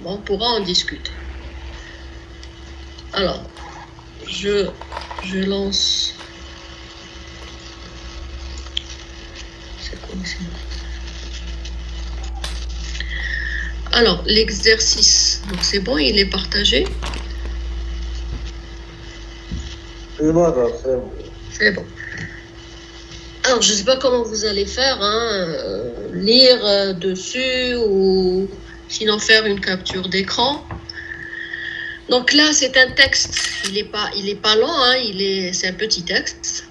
on pourra en discuter. Alors, je lance. C'est quoi ici? Alors, l'exercice, donc c'est bon, il est partagé. C'est bon. C'est bon. Alors, je ne sais pas comment vous allez faire, lire dessus ou sinon faire une capture d'écran. Donc là, c'est un texte, il n'est pas long, c'est un petit texte.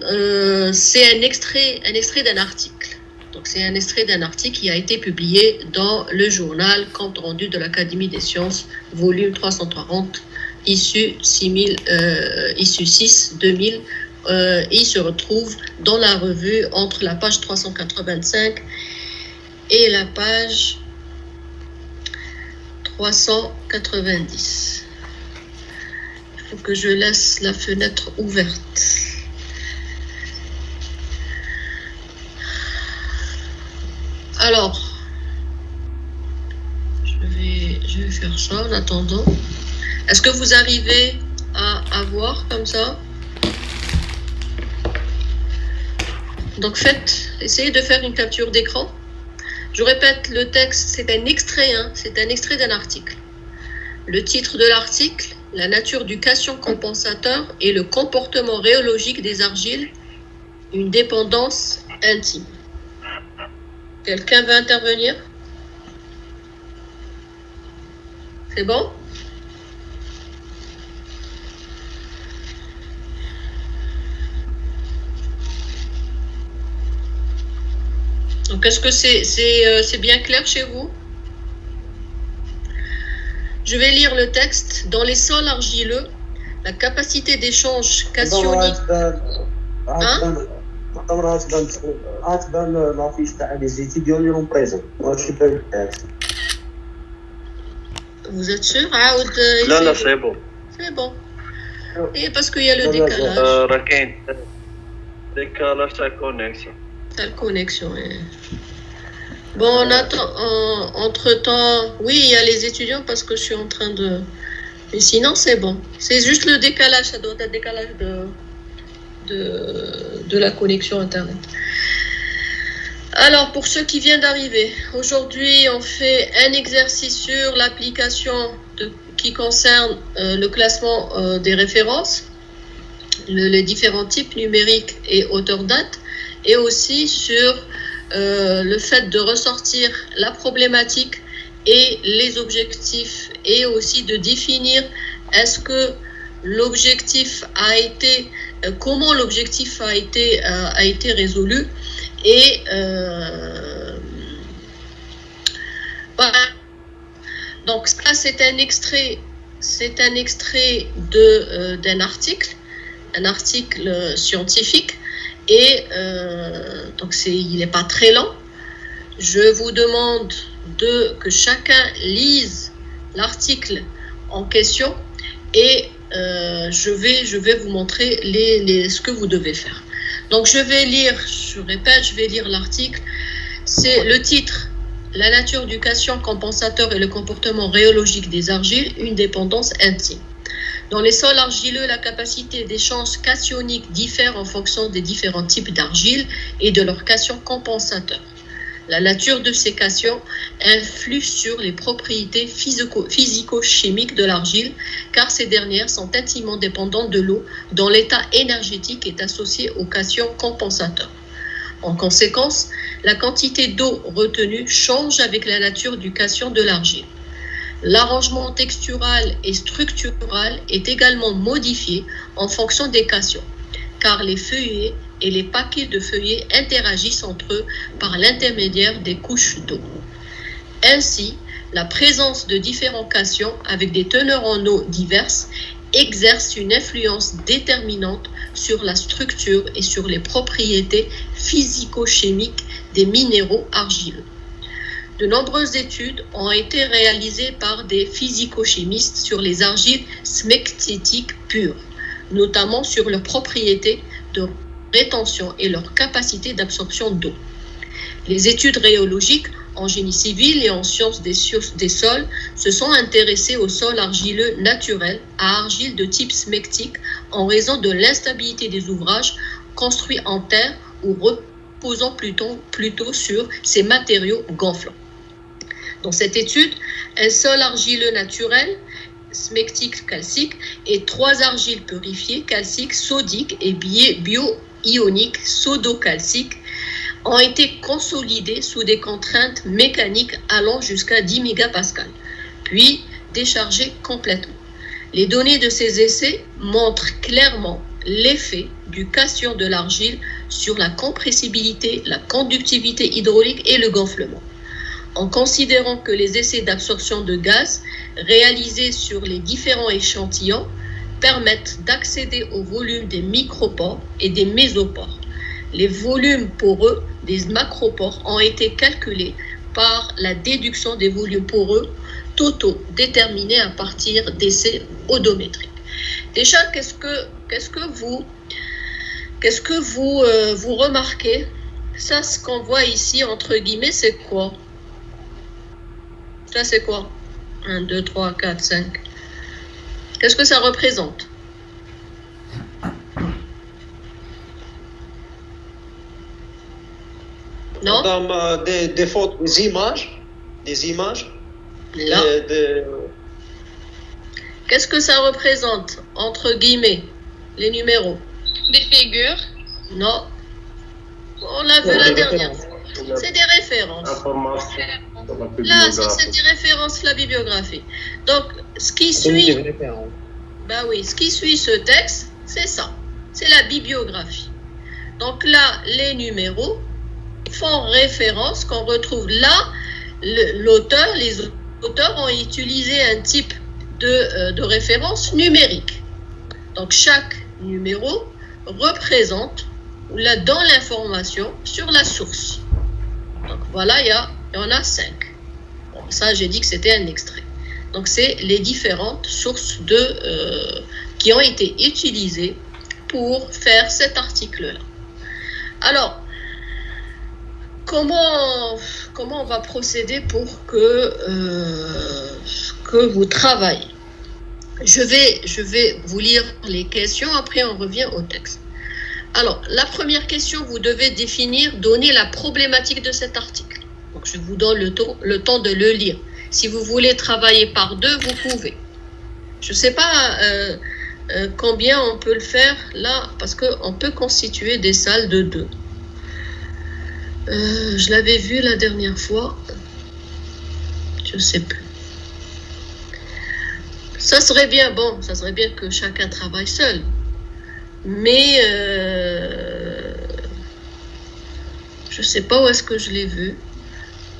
C'est un extrait d'un article. Donc c'est un extrait d'un article qui a été publié dans le journal Compte rendu de l'Académie des sciences, volume 330, issue 6/2000. Il se retrouve dans la revue entre la page 385 et la page 390. Il faut que je laisse la fenêtre ouverte. Alors, je vais faire ça en attendant. Est-ce que vous arrivez à voir comme ça? Donc essayez de faire une capture d'écran. Je répète, le texte, c'est un extrait d'un article. Le titre de l'article, la nature du cation compensateur et le comportement rhéologique des argiles, une dépendance intime. Quelqu'un veut intervenir? C'est bon? Donc, est-ce que c'est bien clair chez vous? Je vais lire le texte. Dans les sols argileux, la capacité d'échange cationique... Vous êtes sûr? Là, c'est bon. C'est bon. Et parce qu'il y a le décalage. Décalage de connexion. La connexion. Bon, on attend. Entre-temps, oui, il y a les étudiants parce que je suis en train de... Mais sinon, c'est bon. C'est juste le décalage. Ça doit être décalage de la connexion Internet. Alors, pour ceux qui viennent d'arriver, aujourd'hui, on fait un exercice sur l'application qui concerne le classement des références, les différents types numériques et auteurs-date, et aussi sur le fait de ressortir la problématique et les objectifs, et aussi de définir est-ce que l'objectif a été, comment l'objectif a été résolu. Et voilà. Donc ça, c'est un extrait d'un article scientifique, et donc il n'est pas très lent. Je vous demande que chacun lise l'article en question, et je vais vous montrer ce que vous devez faire. Donc je vais lire l'article. C'est le titre, la nature du cation compensateur et le comportement rhéologique des argiles, une dépendance intime. Dans les sols argileux, la capacité d'échange cationique diffère en fonction des différents types d'argile et de leur cation compensateur. La nature de ces cations influe sur les propriétés physico-chimiques de l'argile, car ces dernières sont intimement dépendantes de l'eau, dont l'état énergétique est associé aux cations compensateurs. En conséquence, la quantité d'eau retenue change avec la nature du cation de l'argile. L'arrangement textural et structural est également modifié en fonction des cations, car les feuillets et les paquets de feuillets interagissent entre eux par l'intermédiaire des couches d'eau. Ainsi, la présence de différents cations avec des teneurs en eau diverses exerce une influence déterminante sur la structure et sur les propriétés physico-chimiques des minéraux argileux. De nombreuses études ont été réalisées par des physico-chimistes sur les argiles smectiques pures, notamment sur leurs propriétés de rétention et leur capacité d'absorption d'eau. Les études rhéologiques en génie civil et en sciences des sols se sont intéressés aux sols argileux naturels à argile de type smectique en raison de l'instabilité des ouvrages construits en terre ou reposant plutôt sur ces matériaux gonflants. Dans cette étude, un sol argileux naturel, smectique calcique, et 3 argiles purifiées, calcique, sodique et bio-ionique, sodo-calcique, ont été consolidés sous des contraintes mécaniques allant jusqu'à 10 mégapascales, puis déchargés complètement. Les données de ces essais montrent clairement l'effet du cation de l'argile sur la compressibilité, la conductivité hydraulique et le gonflement. En considérant que les essais d'absorption de gaz réalisés sur les différents échantillons permettent d'accéder au volume des micropores et des mésopores. Les volumes poreux des macropores ont été calculés par la déduction des volumes poreux totaux déterminés à partir d'essais odométriques. Déjà, qu'est-ce que vous remarquez? Ça, ce qu'on voit ici, entre guillemets, c'est quoi? Ça, c'est quoi? 1, 2, 3, 4, 5. Qu'est-ce que ça représente? Non? Des photos, des images. Là. Qu'est-ce que ça représente, entre guillemets, les numéros? Des figures? Non. On l'a vu la dernière fois. C'est des références. Là, c'est des références, la bibliographie. Donc, ce qui suit... ce qui suit ce texte, c'est ça. C'est la bibliographie. Donc là, les numéros font référence, qu'on retrouve là, les auteurs ont utilisé un type de référence numérique. Donc chaque numéro représente là dans l'information sur la source. Donc voilà, il y en a 5. Bon, ça, j'ai dit que c'était un extrait. Donc c'est les différentes sources qui ont été utilisées pour faire cet article-là. Alors, comment on va procéder pour que vous travaillez? Je vais vous lire les questions, après on revient au texte. Alors, la première question, vous devez donner la problématique de cet article. Donc, je vous donne le temps de le lire. Si vous voulez travailler par 2, vous pouvez. Je ne sais pas combien on peut le faire là, parce qu'on peut constituer des salles de 2. Je l'avais vu la dernière fois. Je ne sais plus. Ça serait bien, que chacun travaille seul. Mais je ne sais pas où est-ce que je l'ai vu,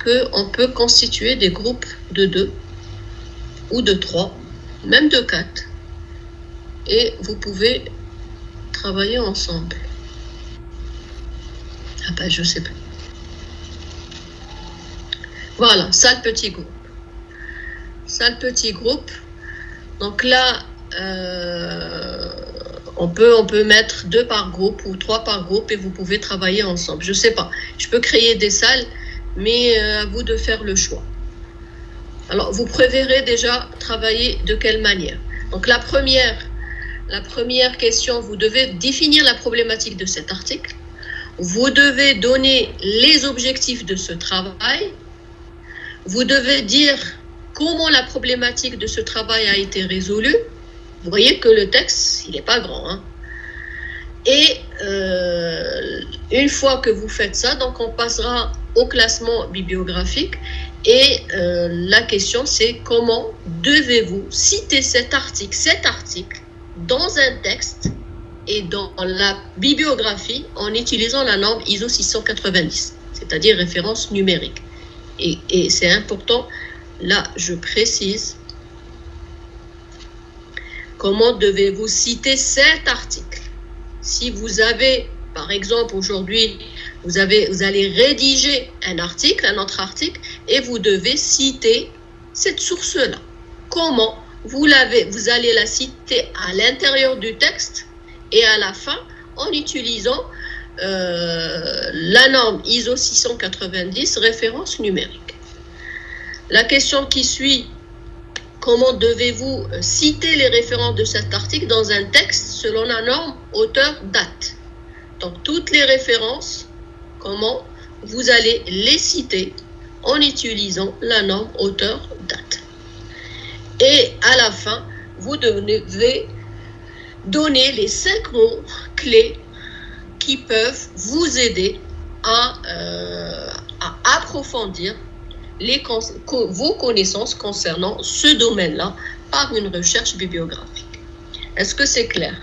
qu'on peut constituer des groupes de 2 ou de 3, même de 4. Et vous pouvez travailler ensemble. Ah ben, je ne sais plus. Voilà, ça le petit groupe. Donc là, on peut mettre 2 par groupe ou 3 par groupe et vous pouvez travailler ensemble. Je ne sais pas. Je peux créer des salles, mais à vous de faire le choix. Alors, vous préférez déjà travailler de quelle manière? Donc, la première question, vous devez définir la problématique de cet article. Vous devez donner les objectifs de ce travail. Vous devez dire comment la problématique de ce travail a été résolue. Vous voyez que le texte, il n'est pas grand. Hein. Et une fois que vous faites ça, donc on passera au classement bibliographique. Et la question, c'est comment devez-vous citer cet article dans un texte et dans la bibliographie en utilisant la norme ISO 690, c'est-à-dire référence numérique. Et c'est important, là je précise, comment devez-vous citer cet article? Si vous avez, par exemple, aujourd'hui, vous allez rédiger un autre article, et vous devez citer cette source-là. Comment? Vous allez la citer à l'intérieur du texte et à la fin en utilisant la norme ISO 690 référence numérique. La question qui suit, comment devez-vous citer les références de cet article dans un texte selon la norme auteur-date? Donc, toutes les références, comment vous allez les citer en utilisant la norme auteur-date. Et à la fin, vous devez donner les 5 mots clés qui peuvent vous aider à approfondir vos connaissances concernant ce domaine-là par une recherche bibliographique. Est-ce que c'est clair?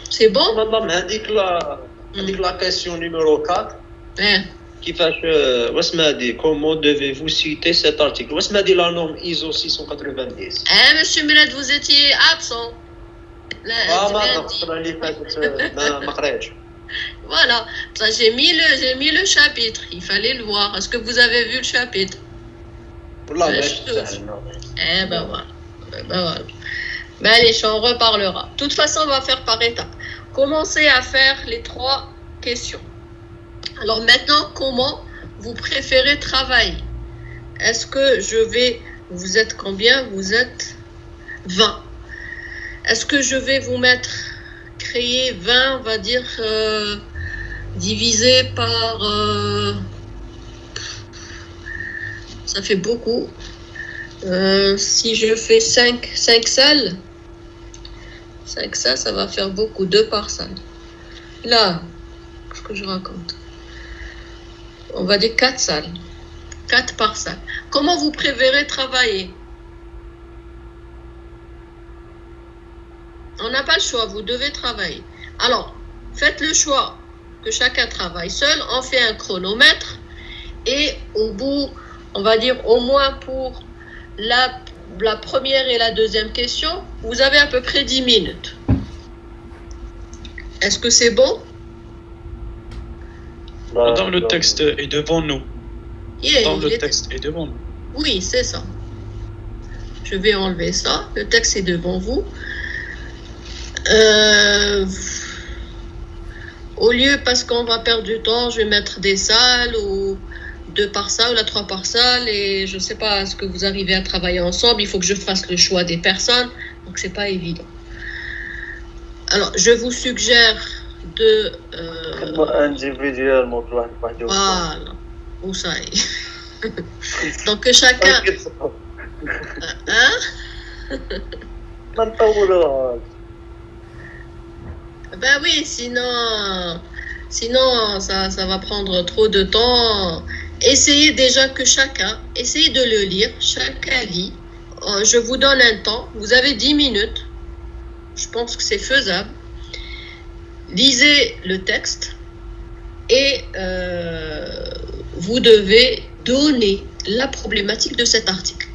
C'est bon? madame, هذيك la question numéro 4 كيفاش واسمها دي comment devez-vous citer cet article واسمها دي la norme ISO 690 monsieur Milad, vous étiez absent. ما قريتش. Voilà, ça, j'ai mis le chapitre, il fallait le voir. Est-ce que vous avez vu le chapitre? والله ما Eh ben voilà. Mais allez, on reparlera. De toute façon, on va faire par étapes. Commencez à faire les 3 questions. Alors maintenant, comment vous préférez travailler? Est-ce que vous êtes combien? Vous êtes 20. Est-ce que je vais vous créer 20, on va dire, divisé par... ça fait beaucoup. Si je fais 5 salles, 5 salles, ça va faire beaucoup, 2 par salle. Là, qu'est-ce que je raconte? On va dire 4 salles, 4 par salle. Comment vous préférez travailler? On n'a pas le choix, vous devez travailler. Alors, faites le choix que chacun travaille seul, on fait un chronomètre et au bout, on va dire au moins pour la première et la deuxième question, vous avez à peu près 10 minutes. Est-ce que c'est bon? Madame, le texte est devant nous. Le texte est devant nous. Oui, c'est ça. Je vais enlever ça. Le texte est devant vous. Au lieu, parce qu'on va perdre du temps, je vais mettre des salles ou 2 par salle ou la 3 par salle et je ne sais pas, est-ce que vous arrivez à travailler ensemble? Il faut que je fasse le choix des personnes, donc c'est pas évident. Alors, je vous suggère de... voilà, où ça est. Donc que chacun... Hein? Ben oui, sinon ça va prendre trop de temps. Essayez déjà que essayez de le lire, chacun lit. Je vous donne un temps, vous avez 10 minutes. Je pense que c'est faisable. Lisez le texte et vous devez donner la problématique de cet article.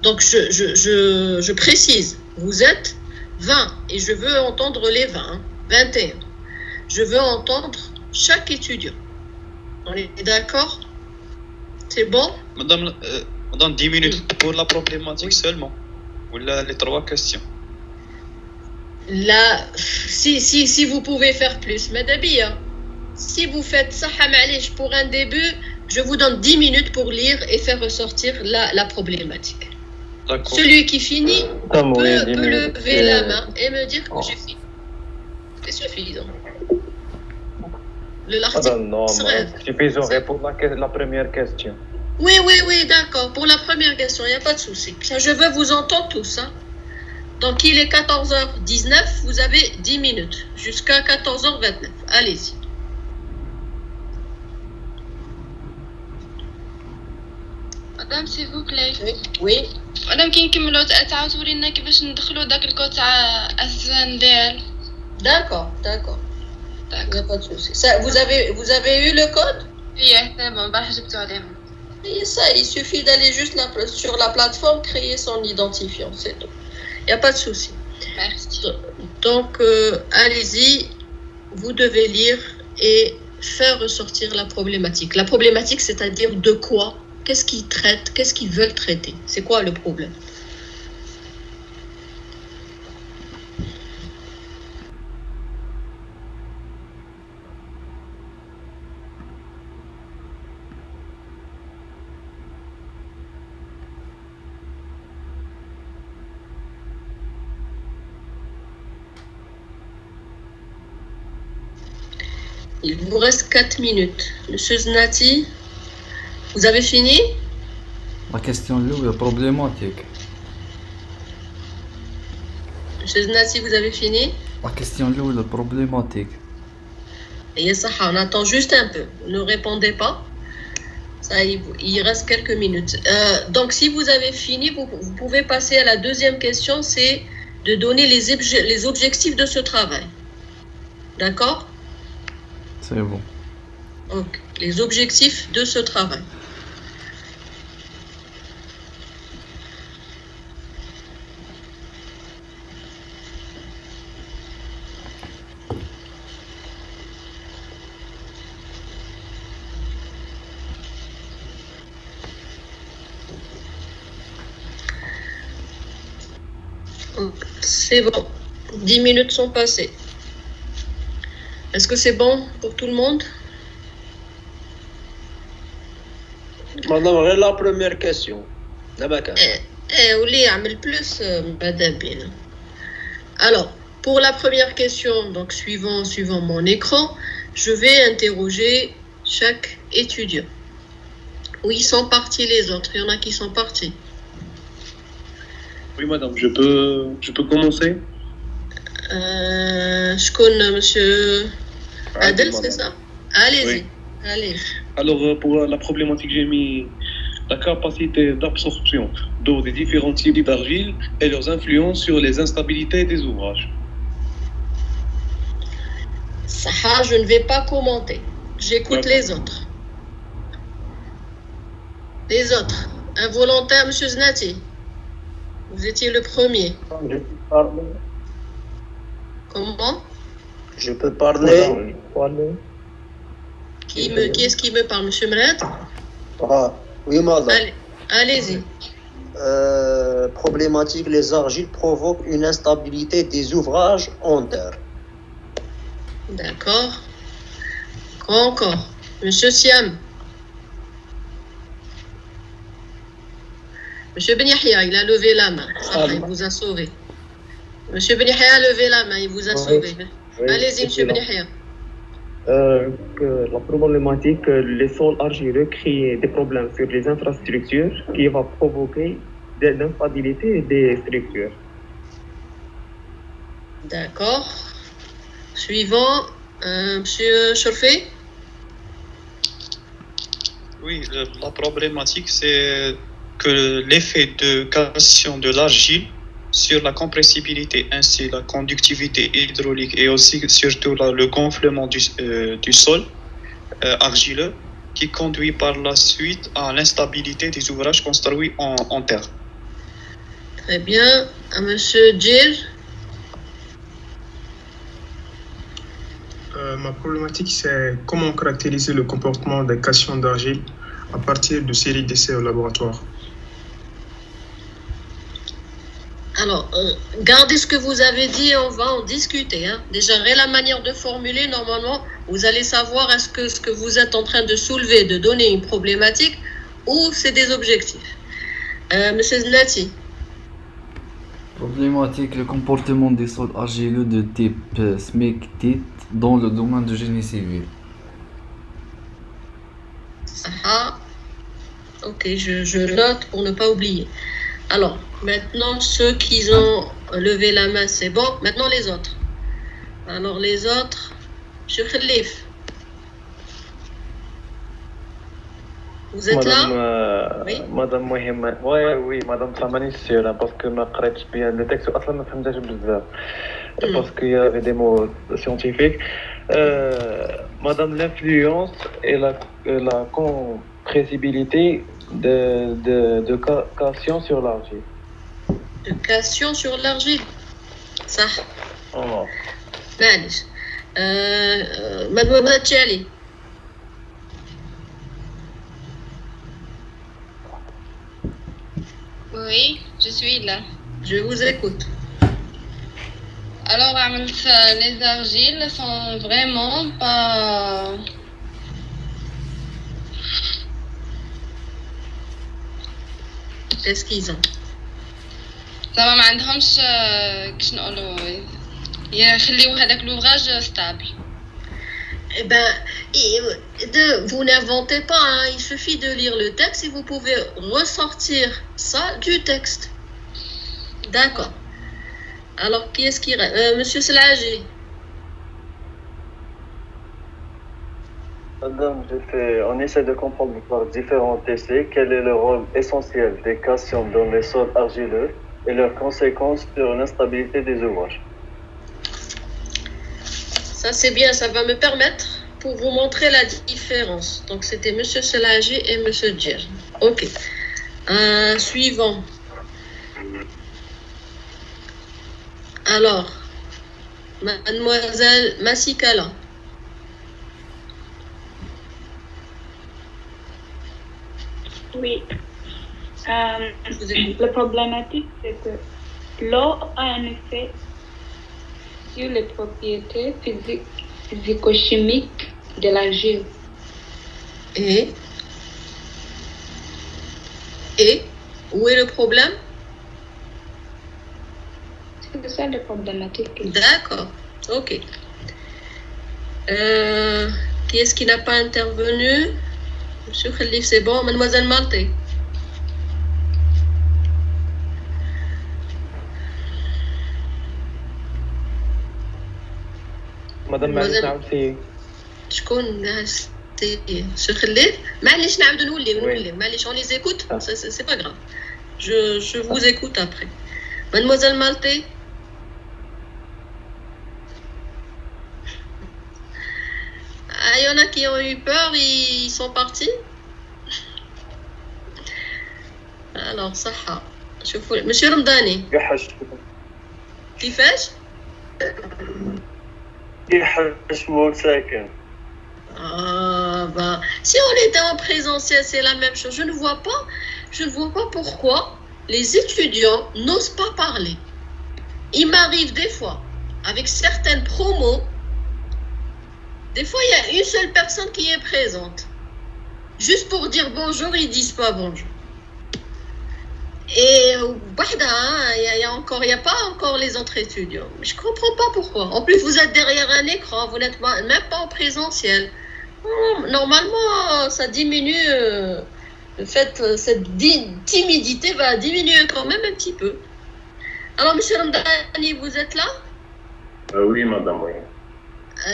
Donc je précise, vous êtes 20 et je veux entendre les 20, 21. Je veux entendre chaque étudiant. On est d'accord? C'est bon? Madame, 10 minutes pour la problématique seulement. Ou les 3 questions. Là, si vous pouvez faire plus, Madabia, si vous faites ça, pour un début, je vous donne 10 minutes pour lire et faire ressortir la problématique. D'accord. Celui qui finit peut lever la main et me dire que j'ai fini. C'est suffisant. Non, suffisant pour la première question. Oui, d'accord. Pour la première question, il n'y a pas de souci. Je veux vous entendre tous. Hein. Donc, il est 14h19, vous avez 10 minutes, jusqu'à 14h29. Allez-y. مدام سي vous plaît. Oui. مدام كي نكملوا تعاودوا لينا كيفاش ندخلوا داك الكود تاع SNDL. D'accord. Il n'y a pas de souci. Ça, vous avez eu le code? Oui, c'est bon, bah جبتو عليهم. Et ça, il suffit d'aller juste sur la plateforme, créer son identifiant, c'est tout. Il n'y a pas de souci. Merci. Donc, allez-y, vous devez lire et faire ressortir la problématique. La problématique, c'est-à-dire de quoi? Qu'est-ce qu'ils traitent? Qu'est-ce qu'ils veulent traiter? C'est quoi le problème? Il vous reste 4 minutes. Monsieur Znati, vous avez fini? La question est problématique. Monsieur Znati, vous avez fini? La question est problématique. Et ça, on attend juste un peu. Ne répondez pas. Ça, il reste quelques minutes. Donc, si vous avez fini, vous pouvez passer à la deuxième question, c'est de donner les objectifs de ce travail. D'accord? C'est bon. Ok. Les objectifs de ce travail. C'est bon. 10 minutes sont passées. Est-ce que c'est bon pour tout le monde? Madame, la première question. Plus, Madame Bin. Alors, pour la première question, donc suivant mon écran, je vais interroger chaque étudiant. Où ils sont partis les autres? Il y en a qui sont partis. Oui, madame, je peux commencer? Je connais monsieur Adel, c'est ça? Allez-y. Oui. Allez. Alors, pour la problématique, j'ai mis la capacité d'absorption d'eau des différents types d'argile et leurs influences sur les instabilités des ouvrages. Ça, je ne vais pas commenter. J'écoute les autres. Les autres. Involontaire, monsieur Znati. Vous étiez le premier. Je peux parler. Comment? Je peux parler. Qui est-ce qui me parle, monsieur Mrad? Ah, oui, madame. Allez-y. Problématique, les argiles provoquent une instabilité des ouvrages en terre. D'accord. Encore. Monsieur Siam. Monsieur Ben Yahya, il a levé la main. Il vous a sauvé. Monsieur Ben Yahya a levé la main, il vous a sauvé. Allez-y, monsieur Ben Yahya. La problématique, les sols argileux créent des problèmes sur les infrastructures qui vont provoquer de l'instabilité des structures. D'accord. Suivant, monsieur Chorfé. Oui, la problématique, c'est que l'effet de cassation de l'argile sur la compressibilité, ainsi la conductivité hydraulique et aussi surtout le gonflement du sol argileux qui conduit par la suite à l'instabilité des ouvrages construits en terre. Très bien. À monsieur Djir. Ma problématique, c'est comment caractériser le comportement des cations d'argile à partir de séries d'essais au laboratoire. Alors, gardez ce que vous avez dit et on va en discuter. Hein. Déjà, la manière de formuler, normalement, vous allez savoir est-ce que ce que vous êtes en train de soulever, de donner une problématique ou c'est des objectifs. Monsieur Znati. Problématique, le comportement des sols argileux de type smectite dans le domaine du génie civil. Ah, ok, je note pour ne pas oublier. Alors, maintenant, ceux qui ont levé la main, c'est bon. Maintenant, les autres. Alors, les autres, M. Khalif. Vous êtes là? Oui. Madame Mohamed. Oui, madame Samani, c'est sûr, parce que ma قريتش bien le texte, اصلا ما فهمتهاش بزاف. Parce qu'il y avait des mots scientifiques. Madame, l'influence et la compressibilité de cation sur l'argile. De cation sur l'argile. Ça. Oh. Mademoiselle Tchali. Oui, je suis là. Je vous écoute. Alors, les argiles sont vraiment pas... Qu'est-ce qu'ils ont? زعما ما عندهمش كيش نقولوا يخليو هذاك لوغاج ستابل. Eh ben, vous n'inventez pas, hein, il suffit de lire le texte et vous pouvez ressortir ça du texte. D'accord. Alors, qui est-ce qui reste Monsieur Selagi. Madame, on essaie de comprendre par différents essais quel est le rôle essentiel des cations dans les sols argileux et leurs conséquences sur l'instabilité des ouvrages. Ça, c'est bien, ça va me permettre pour vous montrer la différence. Donc, c'était Monsieur Selagi et Monsieur Djer. OK. Suivant. Alors, Mademoiselle Massikala. Oui. La problématique, c'est que l'eau a un effet sur les propriétés physico-chimiques de l'argile. Et où est le problème? C'est ça la problématique. D'accord. OK. Qui est-ce qui n'a pas intervenu? Monsieur Khalif, c'est bon. Mademoiselle Malte. مدام معليش نعاود فيه شكون Monsieur Khalif معليش نعاود نولي معليش on les écoute c'est pas grave je vous écoute après Mademoiselle Malte. Il y en a qui ont eu peur, ils sont partis. Alors, صحة. شوفوا Monsieur Ramdani. كيفاش؟ يحشموا ساكن. Si on était en présentiel, c'est la même chose. Je ne vois pas pourquoi les étudiants n'osent pas parler. Il m'arrive des fois, avec certaines promos, des fois, il y a une seule personne qui est présente. Juste pour dire bonjour, ils disent pas bonjour. Et il n'y a pas encore les autres étudiants. Je comprends pas pourquoi. En plus, vous êtes derrière un écran, vous n'êtes même pas en présentiel. Normalement, ça diminue. Le fait, cette timidité va diminuer quand même un petit peu. Alors, Monsieur Ramdani, vous êtes là? Oui, madame, oui.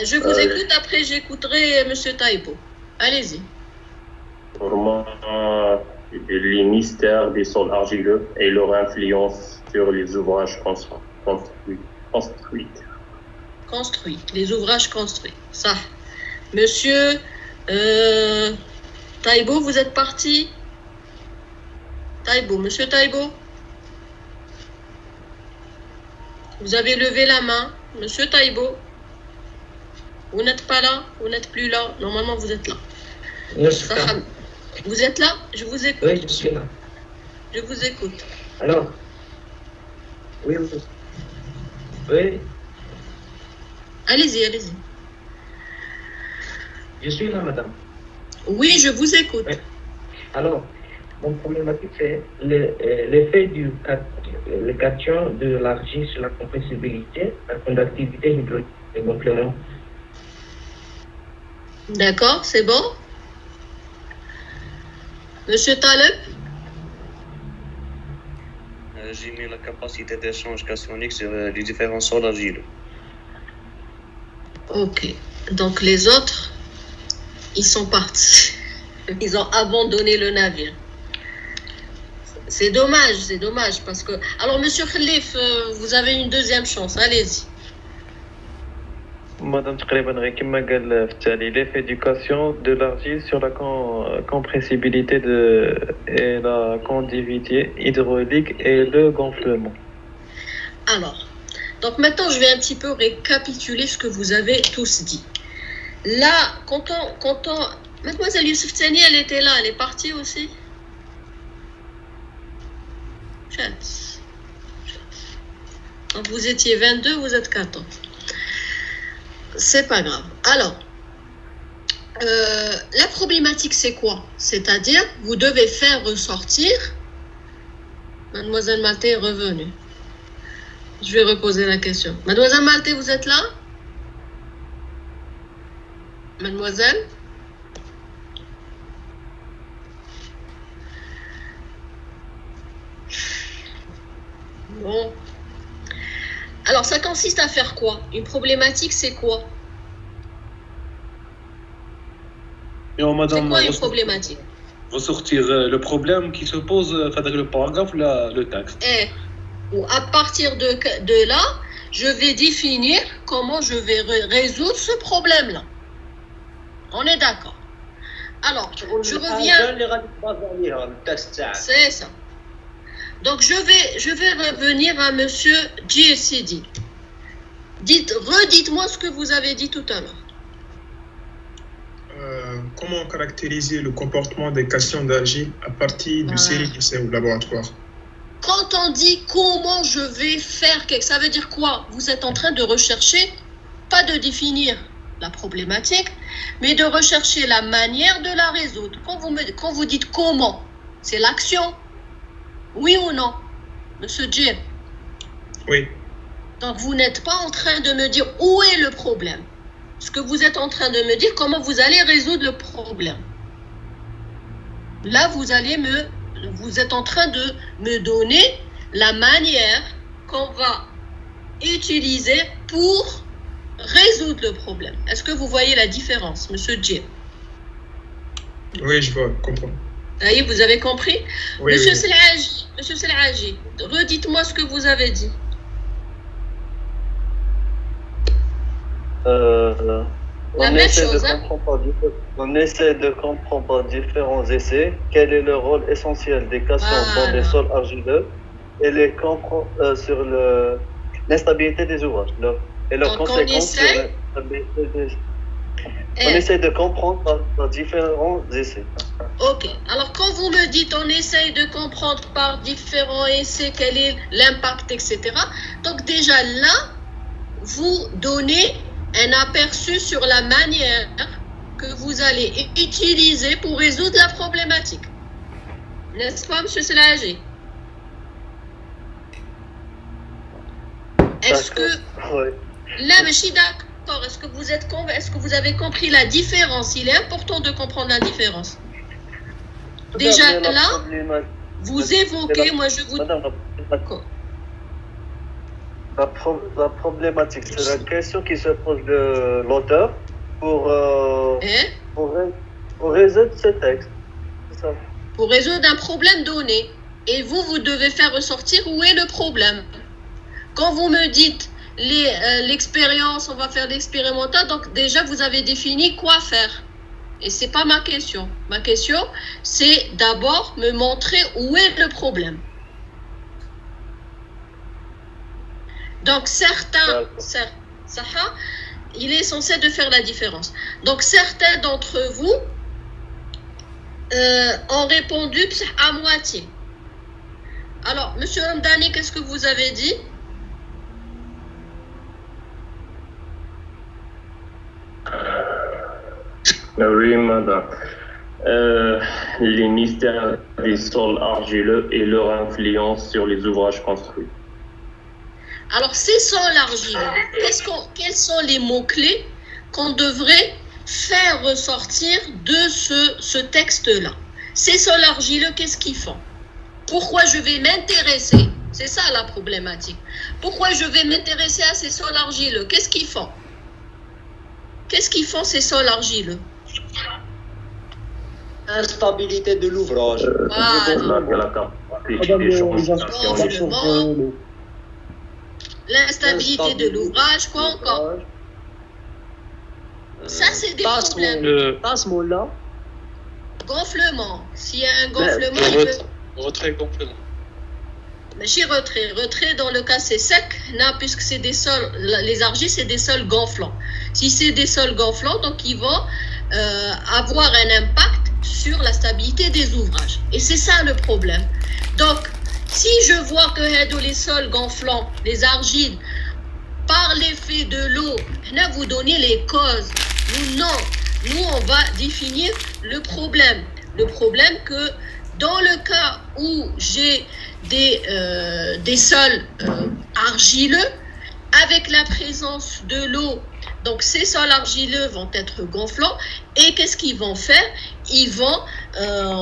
Je vous écoute, après j'écouterai Monsieur Taibo. Allez-y. Pour moi, les mystères des sols argileux et leur influence sur les ouvrages construits. Les ouvrages construits. Ça. Monsieur Taibo, vous êtes parti? Monsieur Taibo? Vous avez levé la main. Monsieur Taibo? Vous n'êtes pas là? Vous n'êtes plus là? Normalement, vous êtes là. Vous êtes là? Je vous écoute. Oui, je suis là. Je vous écoute. Alors? Oui. Allez-y. Je suis là, madame. Oui, je vous écoute. Oui. Alors, mon problématique, c'est l'effet du cation de l'argile sur la compressibilité, la conductivité hydraulique et gonflement. D'accord, c'est bon. Monsieur Taleb? J'ai mis la capacité d'échange cationique sur les différents sols argileux. Ok. Donc les autres, ils sont partis. Ils ont abandonné le navire. C'est dommage parce que... Alors, Monsieur Khalif, vous avez une deuxième chance. Allez-y. Madame تقريبا غير كما قال في التالي l'effet du cation de l'argile sur la compressibilité et la conductivité hydraulique et le gonflement. Alors, donc maintenant je vais un petit peu récapituler ce que vous avez tous dit. Là, quand on Mademoiselle Youssef Tani, elle était là, elle est partie aussi. Donc vous étiez 22, vous êtes 14. C'est pas grave. Alors, la problématique, c'est quoi? C'est-à-dire, vous devez faire ressortir... Mademoiselle Malte est revenue. Je vais reposer la question. Mademoiselle Malte, vous êtes là? Mademoiselle? Bon. Alors, ça consiste à faire quoi? Une problématique, c'est quoi? Et madame, c'est quoi une problématique? Ressortir le problème qui se pose avec le paragraphe, le texte. Et à partir de là, je vais définir comment je vais résoudre ce problème-là. On est d'accord. Alors, je reviens. C'est ça. Donc, je vais revenir à monsieur GSCD. Redites-moi ce que vous avez dit tout à l'heure. Comment caractériser le comportement des cations d'argile à partir de séries d'essais au laboratoire? Quand on dit comment je vais faire quelque chose, ça veut dire quoi? Vous êtes en train de rechercher, pas de définir la problématique, mais de rechercher la manière de la résoudre. Quand vous dites comment, c'est l'action. Oui ou non, monsieur J? Oui. Donc vous n'êtes pas en train de me dire où est le problème. Ce que vous êtes en train de me dire, comment vous allez résoudre le problème. Là, vous êtes en train de me donner la manière qu'on va utiliser pour résoudre le problème. Est-ce que vous voyez la différence, monsieur J? Oui, je vois, comprends. Vous avez compris? Oui, Monsieur oui. Selhaji, redites-moi ce que vous avez dit. La même chose, on essaie de comprendre par différents essais quel est le rôle essentiel des cations dans les sols argileux et les comprendre sur l'instabilité des ouvrages et leurs conséquences sur l'instabilité des... On essaie de comprendre par différents essais. Ok. Alors, quand vous me dites on essaye de comprendre par différents essais quel est l'impact, etc. Donc, déjà là, vous donnez un aperçu sur la manière que vous allez utiliser pour résoudre la problématique. N'est-ce pas, monsieur Selhaji? Est-ce que... Oui. Là, je suis d'accord. Est-ce que vous avez compris la différence? Il est important de comprendre la différence. Déjà là, vous évoquez, moi je vous... La problématique, c'est la question qui se pose de l'auteur pour résoudre ce texte. C'est ça. Pour résoudre un problème donné. Et vous devez faire ressortir où est le problème. Quand vous me dites l'expérience, on va faire l'expérimental, donc déjà vous avez défini quoi faire. Et c'est pas ma question. Ma question, c'est d'abord me montrer où est le problème. Donc certains, il est censé de faire la différence. Donc certains d'entre vous ont répondu à moitié. Alors, monsieur Hamdani, qu'est-ce que vous avez dit? Oui, madame. Les mystères des sols argileux et leur influence sur les ouvrages construits. Alors, ces sols argileux, quels sont les mots-clés qu'on devrait faire ressortir de ce texte-là? Ces sols argileux, qu'est-ce qu'ils font? Pourquoi je vais m'intéresser? C'est ça la problématique. Pourquoi je vais m'intéresser à ces sols argileux? Qu'est-ce qu'ils font? Qu'est-ce qu'ils font ces sols argileux? Instabilité de l'ouvrage. L'instabilité de l'ouvrage, quoi encore? Ça, c'est des problèmes. Passe-moi-là. Gonflement. S'il y a un gonflement, retrait, gonflement. Mais chez retrait, dans le cas c'est sec, là, puisque c'est des sols, les argiles, c'est des sols gonflants. Si c'est des sols gonflants, donc ils vont avoir un impact sur la stabilité des ouvrages. Et c'est ça le problème. Donc, si je vois que les sols gonflants, les argiles, par l'effet de l'eau, là, vous donnez les causes. Nous, non. Nous, on va définir le problème. Le problème que dans le cas où j'ai des sols argileux, avec la présence de l'eau Donc, ces sols argileux vont être gonflants et qu'est-ce qu'ils vont faire? Ils vont,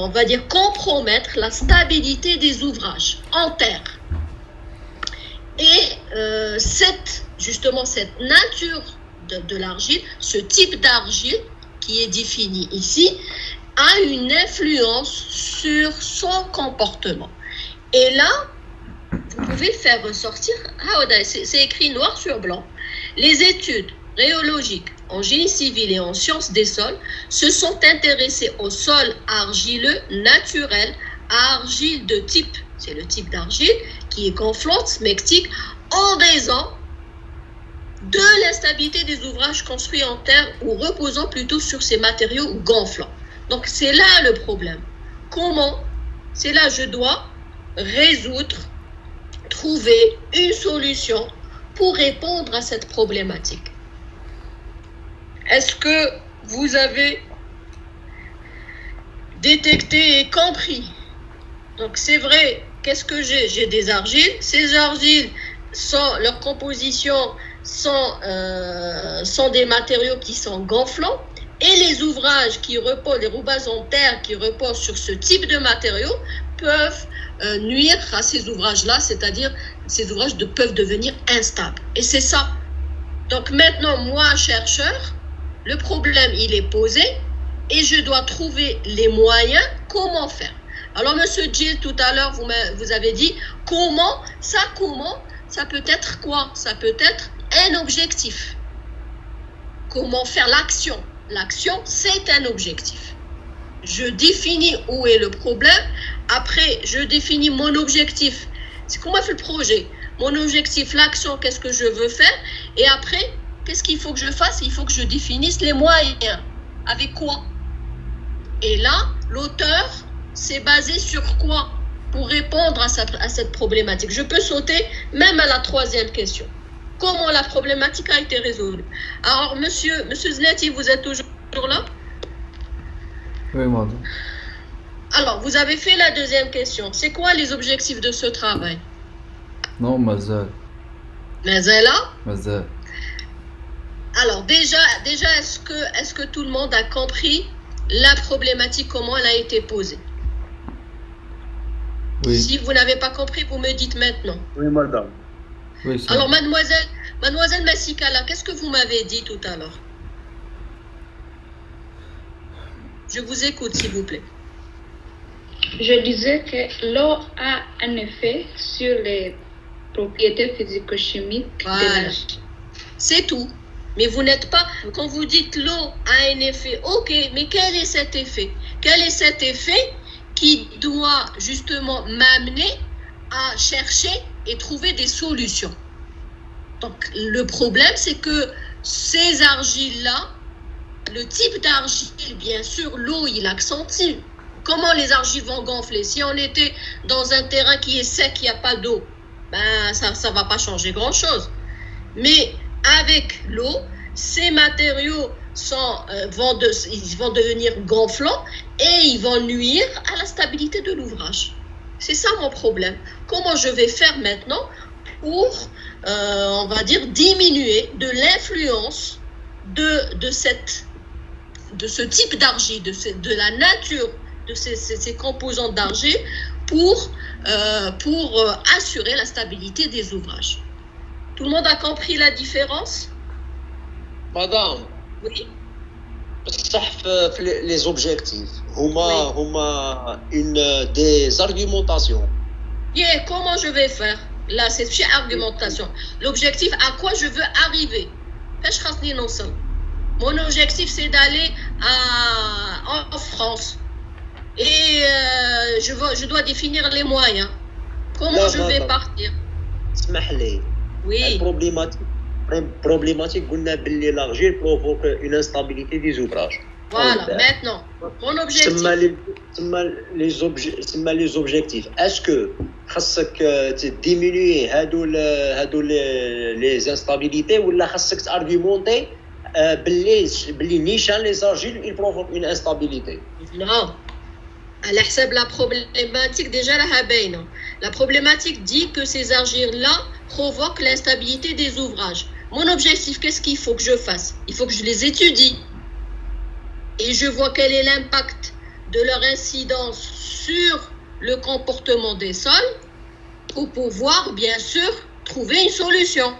on va dire, compromettre la stabilité des ouvrages en terre. Et justement, cette nature de l'argile, ce type d'argile qui est défini ici, a une influence sur son comportement. Et là, vous pouvez le faire ressortir, c'est écrit noir sur blanc. Les études rhéologiques en génie civil et en sciences des sols se sont intéressées aux sols argileux naturels à argile de type, c'est le type d'argile qui est gonflante, smectique, en raison de l'instabilité des ouvrages construits en terre ou reposant plutôt sur ces matériaux gonflants. Donc c'est là le problème. Comment? C'est là je dois résoudre, trouver une solution pour répondre à cette problématique. Est-ce que vous avez détecté et compris? Donc c'est vrai, qu'est-ce que j'ai? J'ai des argiles. Ces argiles, leur composition sont des matériaux qui sont gonflants. Et les ouvrages qui reposent, les roubages en terre qui reposent sur ce type de matériaux peuvent nuire à ces ouvrages-là, c'est-à-dire ces ouvrages peuvent devenir instables. Et c'est ça. Donc maintenant, moi, chercheur, le problème, il est posé et je dois trouver les moyens, comment faire. Alors, monsieur Gilles, tout à l'heure, vous avez dit, comment, ça peut être quoi? Ça peut être un objectif. Comment faire l'action? L'action, c'est un objectif. Je définis où est le problème. Après, je définis mon objectif. C'est comment fait le projet. Mon objectif, l'action, qu'est-ce que je veux faire. Et après, qu'est-ce qu'il faut que je fasse? Il faut que je définisse les moyens. Avec quoi? Et là, l'auteur s'est basé sur quoi pour répondre à cette problématique? Je peux sauter même à la troisième question. Comment la problématique a été résolue? Alors, monsieur Znati, vous êtes toujours là? Oui, madame. Alors, vous avez fait la deuxième question. C'est quoi les objectifs de ce travail? Non, mazal. Mazala? Mazal. Alors, déjà, est-ce que tout le monde a compris la problématique, comment elle a été posée? Oui. Si vous n'avez pas compris, vous me dites maintenant. Oui, madame. Oui, alors, mademoiselle Massikala, qu'est-ce que vous m'avez dit tout à l'heure? Je vous écoute, s'il vous plaît. Je disais que l'eau a un effet sur les propriétés physico-chimiques de l'argile. C'est tout. Mais vous n'êtes pas... Quand vous dites l'eau a un effet, ok, mais quel est cet effet? Quel est cet effet qui doit justement m'amener à chercher et trouver des solutions? Donc, le problème, c'est que ces argiles-là, le type d'argile, bien sûr, l'eau, il accentue. Comment les argiles vont gonfler? Si on était dans un terrain qui est sec, il n'y a pas d'eau, ben, ça ne va pas changer grand-chose. Mais avec l'eau, ces matériaux vont devenir gonflants et ils vont nuire à la stabilité de l'ouvrage. C'est ça mon problème. Comment je vais faire maintenant pour, on va dire, diminuer de l'influence de ce type d'argile, de la nature de ces composants d'argile pour assurer la stabilité des ouvrages. Tout le monde a compris la différence? Madame. Oui. Les objectifs, huma des argumentations. Yeah, comment je vais faire? Là, c'est une argumentation. L'objectif, à quoi je veux arriver? Mon objectif, c'est d'aller en France. Et je dois définir les moyens. Comment je vais partir? Oui. Problématique, l'argile provoque une instabilité des ouvrages. Voilà, maintenant, mon objectif. Les objectifs. Est-ce que tu diminuer les instabilités ou tu argumenter les argiles ils provoquent une instabilité? Non. La problématique, déjà, la problématique dit que ces argiles-là provoquent l'instabilité des ouvrages. Mon objectif, qu'est-ce qu'il faut que je fasse? Il faut que je les étudie. Et je vois quel est l'impact de leur incidence sur le comportement des sols pour pouvoir, bien sûr, trouver une solution.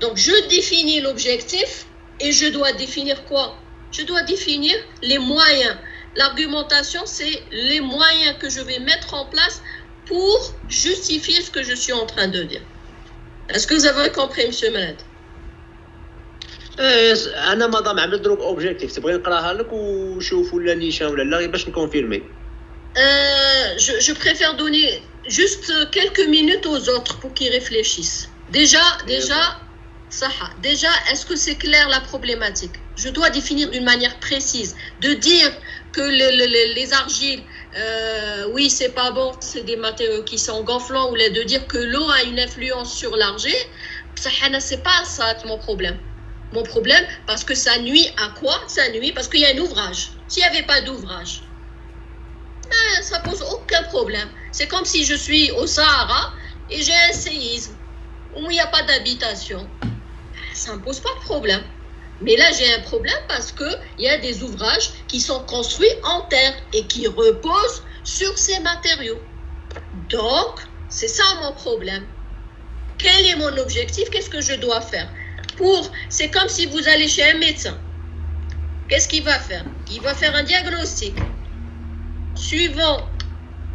Donc, je définis l'objectif et je dois définir quoi? Je dois définir les moyens. L'argumentation, c'est les moyens que je vais mettre en place pour justifier ce que je suis en train de dire. Est-ce que vous avez compris, M. Malade? انا مدام عملت دروك اوبجيكتيف تبغي نقراها لك وشوفوا لا نيشان ولا لا غير باش نكونفيرمي. Je préfère donner juste quelques minutes aux autres pour qu'ils réfléchissent. Déjà, est-ce que c'est clair la problématique? Je dois définir d'une manière précise. De dire que les argiles, oui, c'est pas bon, c'est des matériaux qui sont gonflants, ou de dire que l'eau a une influence sur l'argile, c'est pas ça mon problème. Mon problème, parce que ça nuit à quoi? Ça nuit parce qu'il y a un ouvrage. S'il n'y avait pas d'ouvrage, ça pose aucun problème. C'est comme si je suis au Sahara et j'ai un séisme où il n'y a pas d'habitation. Ça ne me pose pas de problème. Mais là, j'ai un problème parce qu'il y a des ouvrages qui sont construits en terre et qui reposent sur ces matériaux. Donc, c'est ça mon problème. Quel est mon objectif? Qu'est-ce que je dois faire? C'est comme si vous allez chez un médecin. Qu'est-ce qu'il va faire? Il va faire un diagnostic. Suivant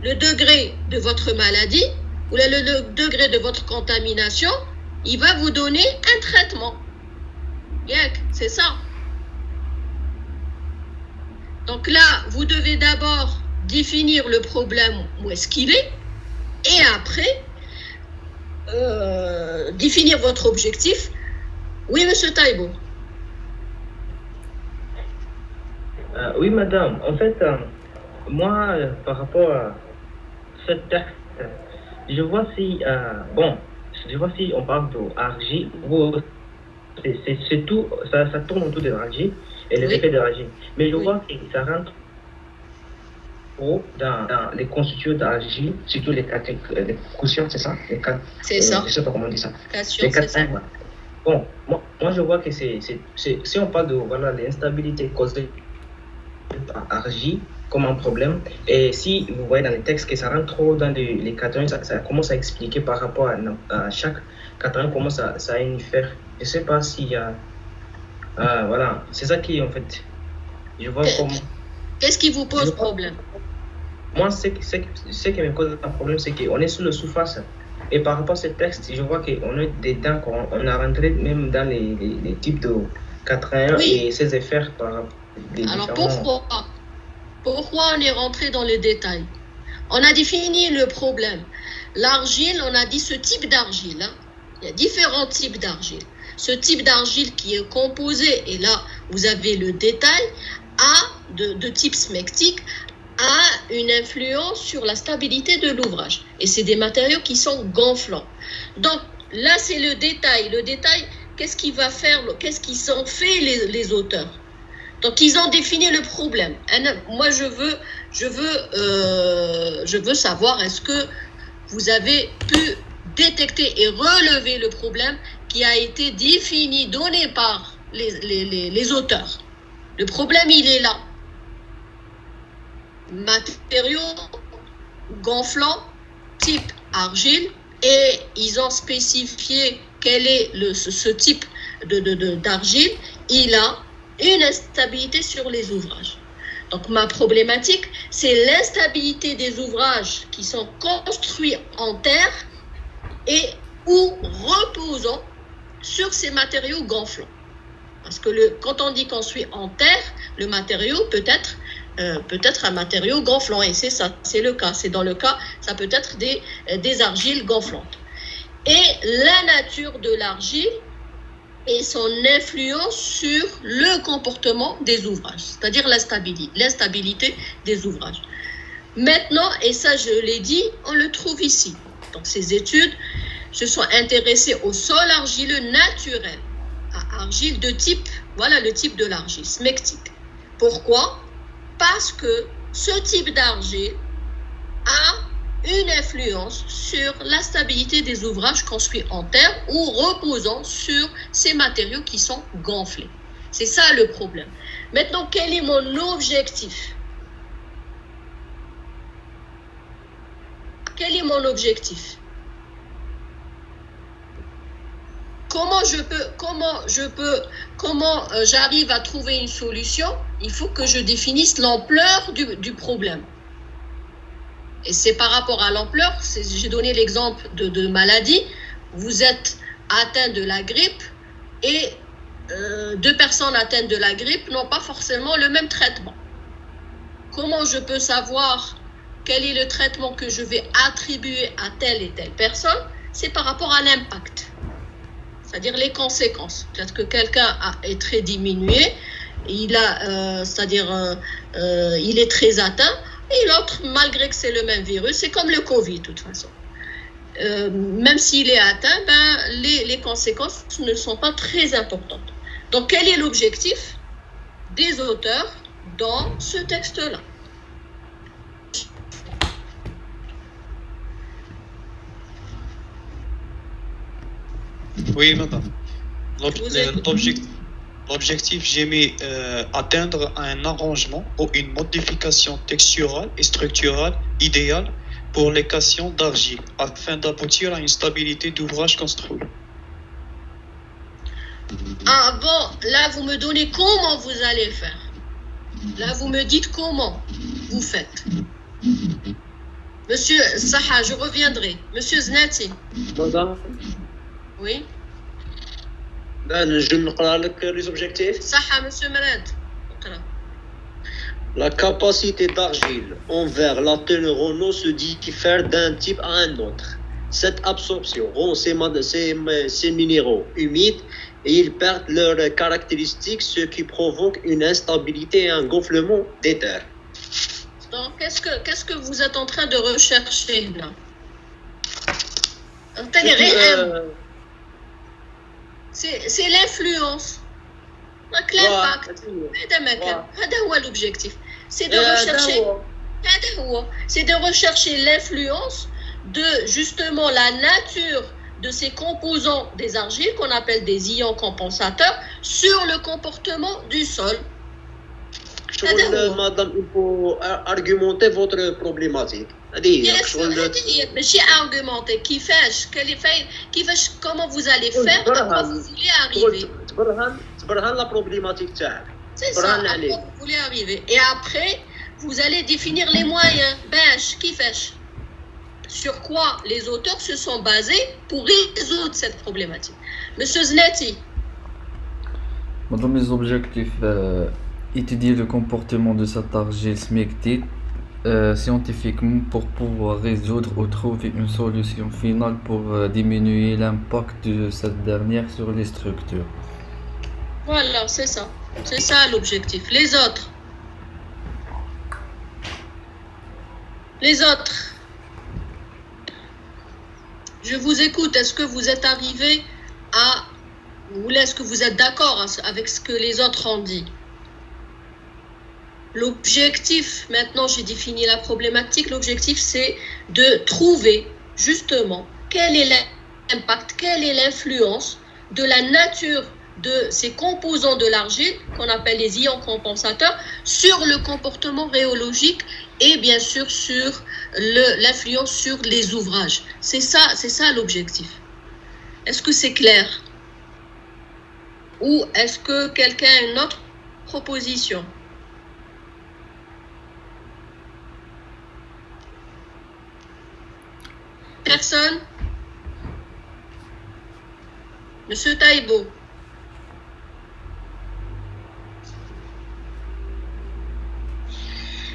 le degré de votre maladie ou le degré de votre contamination, il va vous donner un traitement. C'est ça. Donc là, vous devez d'abord définir le problème, où est-ce qu'il est, et après, définir votre objectif. Oui, monsieur Taïbo. Oui, madame. En fait, moi, par rapport à ce texte, je vois si, on parle d'argile, c'est tout, ça tourne autour de l'argile et les effets de l'argile. Mais je vois que ça rentre dans les constituants d'argile, surtout les cautions, c'est ça? C'est ça. Je ne sais pas comment on dit ça. Les 4-5. Bon, moi je vois que si on parle de l'instabilité causée par argile comme un problème, et si vous voyez dans les textes que ça rentre trop dans les catégories, ça commence à expliquer par rapport à chaque catégorie comment ça a une effet. Je ne sais pas s'il y a... voilà, c'est ça qui en fait... Je vois comme... Qu'est-ce qui vous pose problème? Moi, ce qui me cause un problème, c'est qu'on est sur la surface. Et par rapport à ce texte, je vois qu'on est dedans, qu'on a rentré même dans les types de 81 et ses effets par rapport à... Alors pourquoi on est rentré dans les détails? On a défini le problème. L'argile, on a dit ce type d'argile. Hein. Il y a différents types d'argile. Ce type d'argile qui est composé, et là vous avez le détail, de type smectique, a une influence sur la stabilité de l'ouvrage. Et c'est des matériaux qui sont gonflants. Donc là, c'est le détail. Le détail, qu'est-ce qu'il va faire? Qu'est-ce qu'ils ont fait les auteurs? Donc ils ont défini le problème. Moi, je veux savoir, est-ce que vous avez pu détecter et relever le problème qui a été défini, donné par les auteurs? Le problème, il est là. Matériaux gonflants, type argile, et ils ont spécifié quel est ce type d'argile. Il a une instabilité sur les ouvrages. Donc ma problématique, c'est l'instabilité des ouvrages qui sont construits en terre et ou reposant sur ces matériaux gonflants. Parce que quand on dit construit en terre, le matériau peut être un matériau gonflant, et c'est ça, c'est le cas. C'est dans le cas, ça peut être des argiles gonflantes. Et la nature de l'argile et son influence sur le comportement des ouvrages, c'est-à-dire l'instabilité des ouvrages. Maintenant, et ça je l'ai dit, on le trouve ici. Donc ces études se sont intéressées au sol argileux naturel, à argile de type, voilà le type de l'argile, smectique. Pourquoi? Parce que ce type d'argile a une influence sur la stabilité des ouvrages construits en terre ou reposant sur ces matériaux qui sont gonflés. C'est ça le problème. Maintenant, quel est mon objectif? Quel est mon objectif? Comment j'arrive à trouver une solution? Il faut que je définisse l'ampleur du problème. Et c'est par rapport à l'ampleur, j'ai donné l'exemple de maladie. Vous êtes atteint de la grippe et deux personnes atteintes de la grippe n'ont pas forcément le même traitement. Comment je peux savoir quel est le traitement que je vais attribuer à telle et telle personne? C'est par rapport à l'impact. C'est-à-dire les conséquences. Peut-être que quelqu'un est très diminué, il est très atteint, et l'autre, malgré que c'est le même virus, c'est comme le Covid de toute façon. Même s'il est atteint, les conséquences ne sont pas très importantes. Donc, quel est l'objectif des auteurs dans ce texte-là? Oui, madame. L'objectif, j'ai mis atteindre un arrangement ou une modification texturale et structurale idéale pour les cations d'argile afin d'aboutir à une stabilité d'ouvrage construit. Ah bon, là vous me donnez comment vous allez faire. Là vous me dites comment vous faites. Monsieur Saha, je reviendrai. Monsieur Znati. Madame. Oui. Je vais les objectifs. Saha, monsieur Malad. La capacité d'argile envers la teneur en eau se diffère d'un type à un autre. Cette absorption rend ces minéraux humides et ils perdent leurs caractéristiques, ce qui provoque une instabilité et un gonflement des terres. Donc, qu'est-ce que vous êtes en train de rechercher là? C'est l'influence. Donc, l'impact. C'est l'objectif. C'est de rechercher l'influence de justement la nature de ces composants des argiles qu'on appelle des ions compensateurs sur le comportement du sol. Madame, il faut argumenter votre problématique. Argumenter comment vous allez faire, à quoi vous voulez arriver. La problématique. C'est ça, à quoi vous voulez arriver. Et après, vous allez définir les moyens. Sur quoi les auteurs se sont basés pour résoudre cette problématique. Monsieur Znati. Dans mes objectifs, étudier le comportement de cette argile smectite scientifiquement pour pouvoir résoudre ou trouver une solution finale pour diminuer l'impact de cette dernière sur les structures. Voilà, c'est ça. C'est ça l'objectif. Les autres. Je vous écoute. Est-ce que vous êtes arrivé à... Ou est-ce que vous êtes d'accord avec ce que les autres ont dit? L'objectif, maintenant j'ai défini la problématique, l'objectif c'est de trouver justement quel est l'impact, quelle est l'influence de la nature de ces composants de l'argile, qu'on appelle les ions compensateurs, sur le comportement rhéologique et bien sûr sur l'influence sur les ouvrages. C'est ça l'objectif. Est-ce que c'est clair? Ou est-ce que quelqu'un a une autre proposition? Personne? Monsieur Taïbo.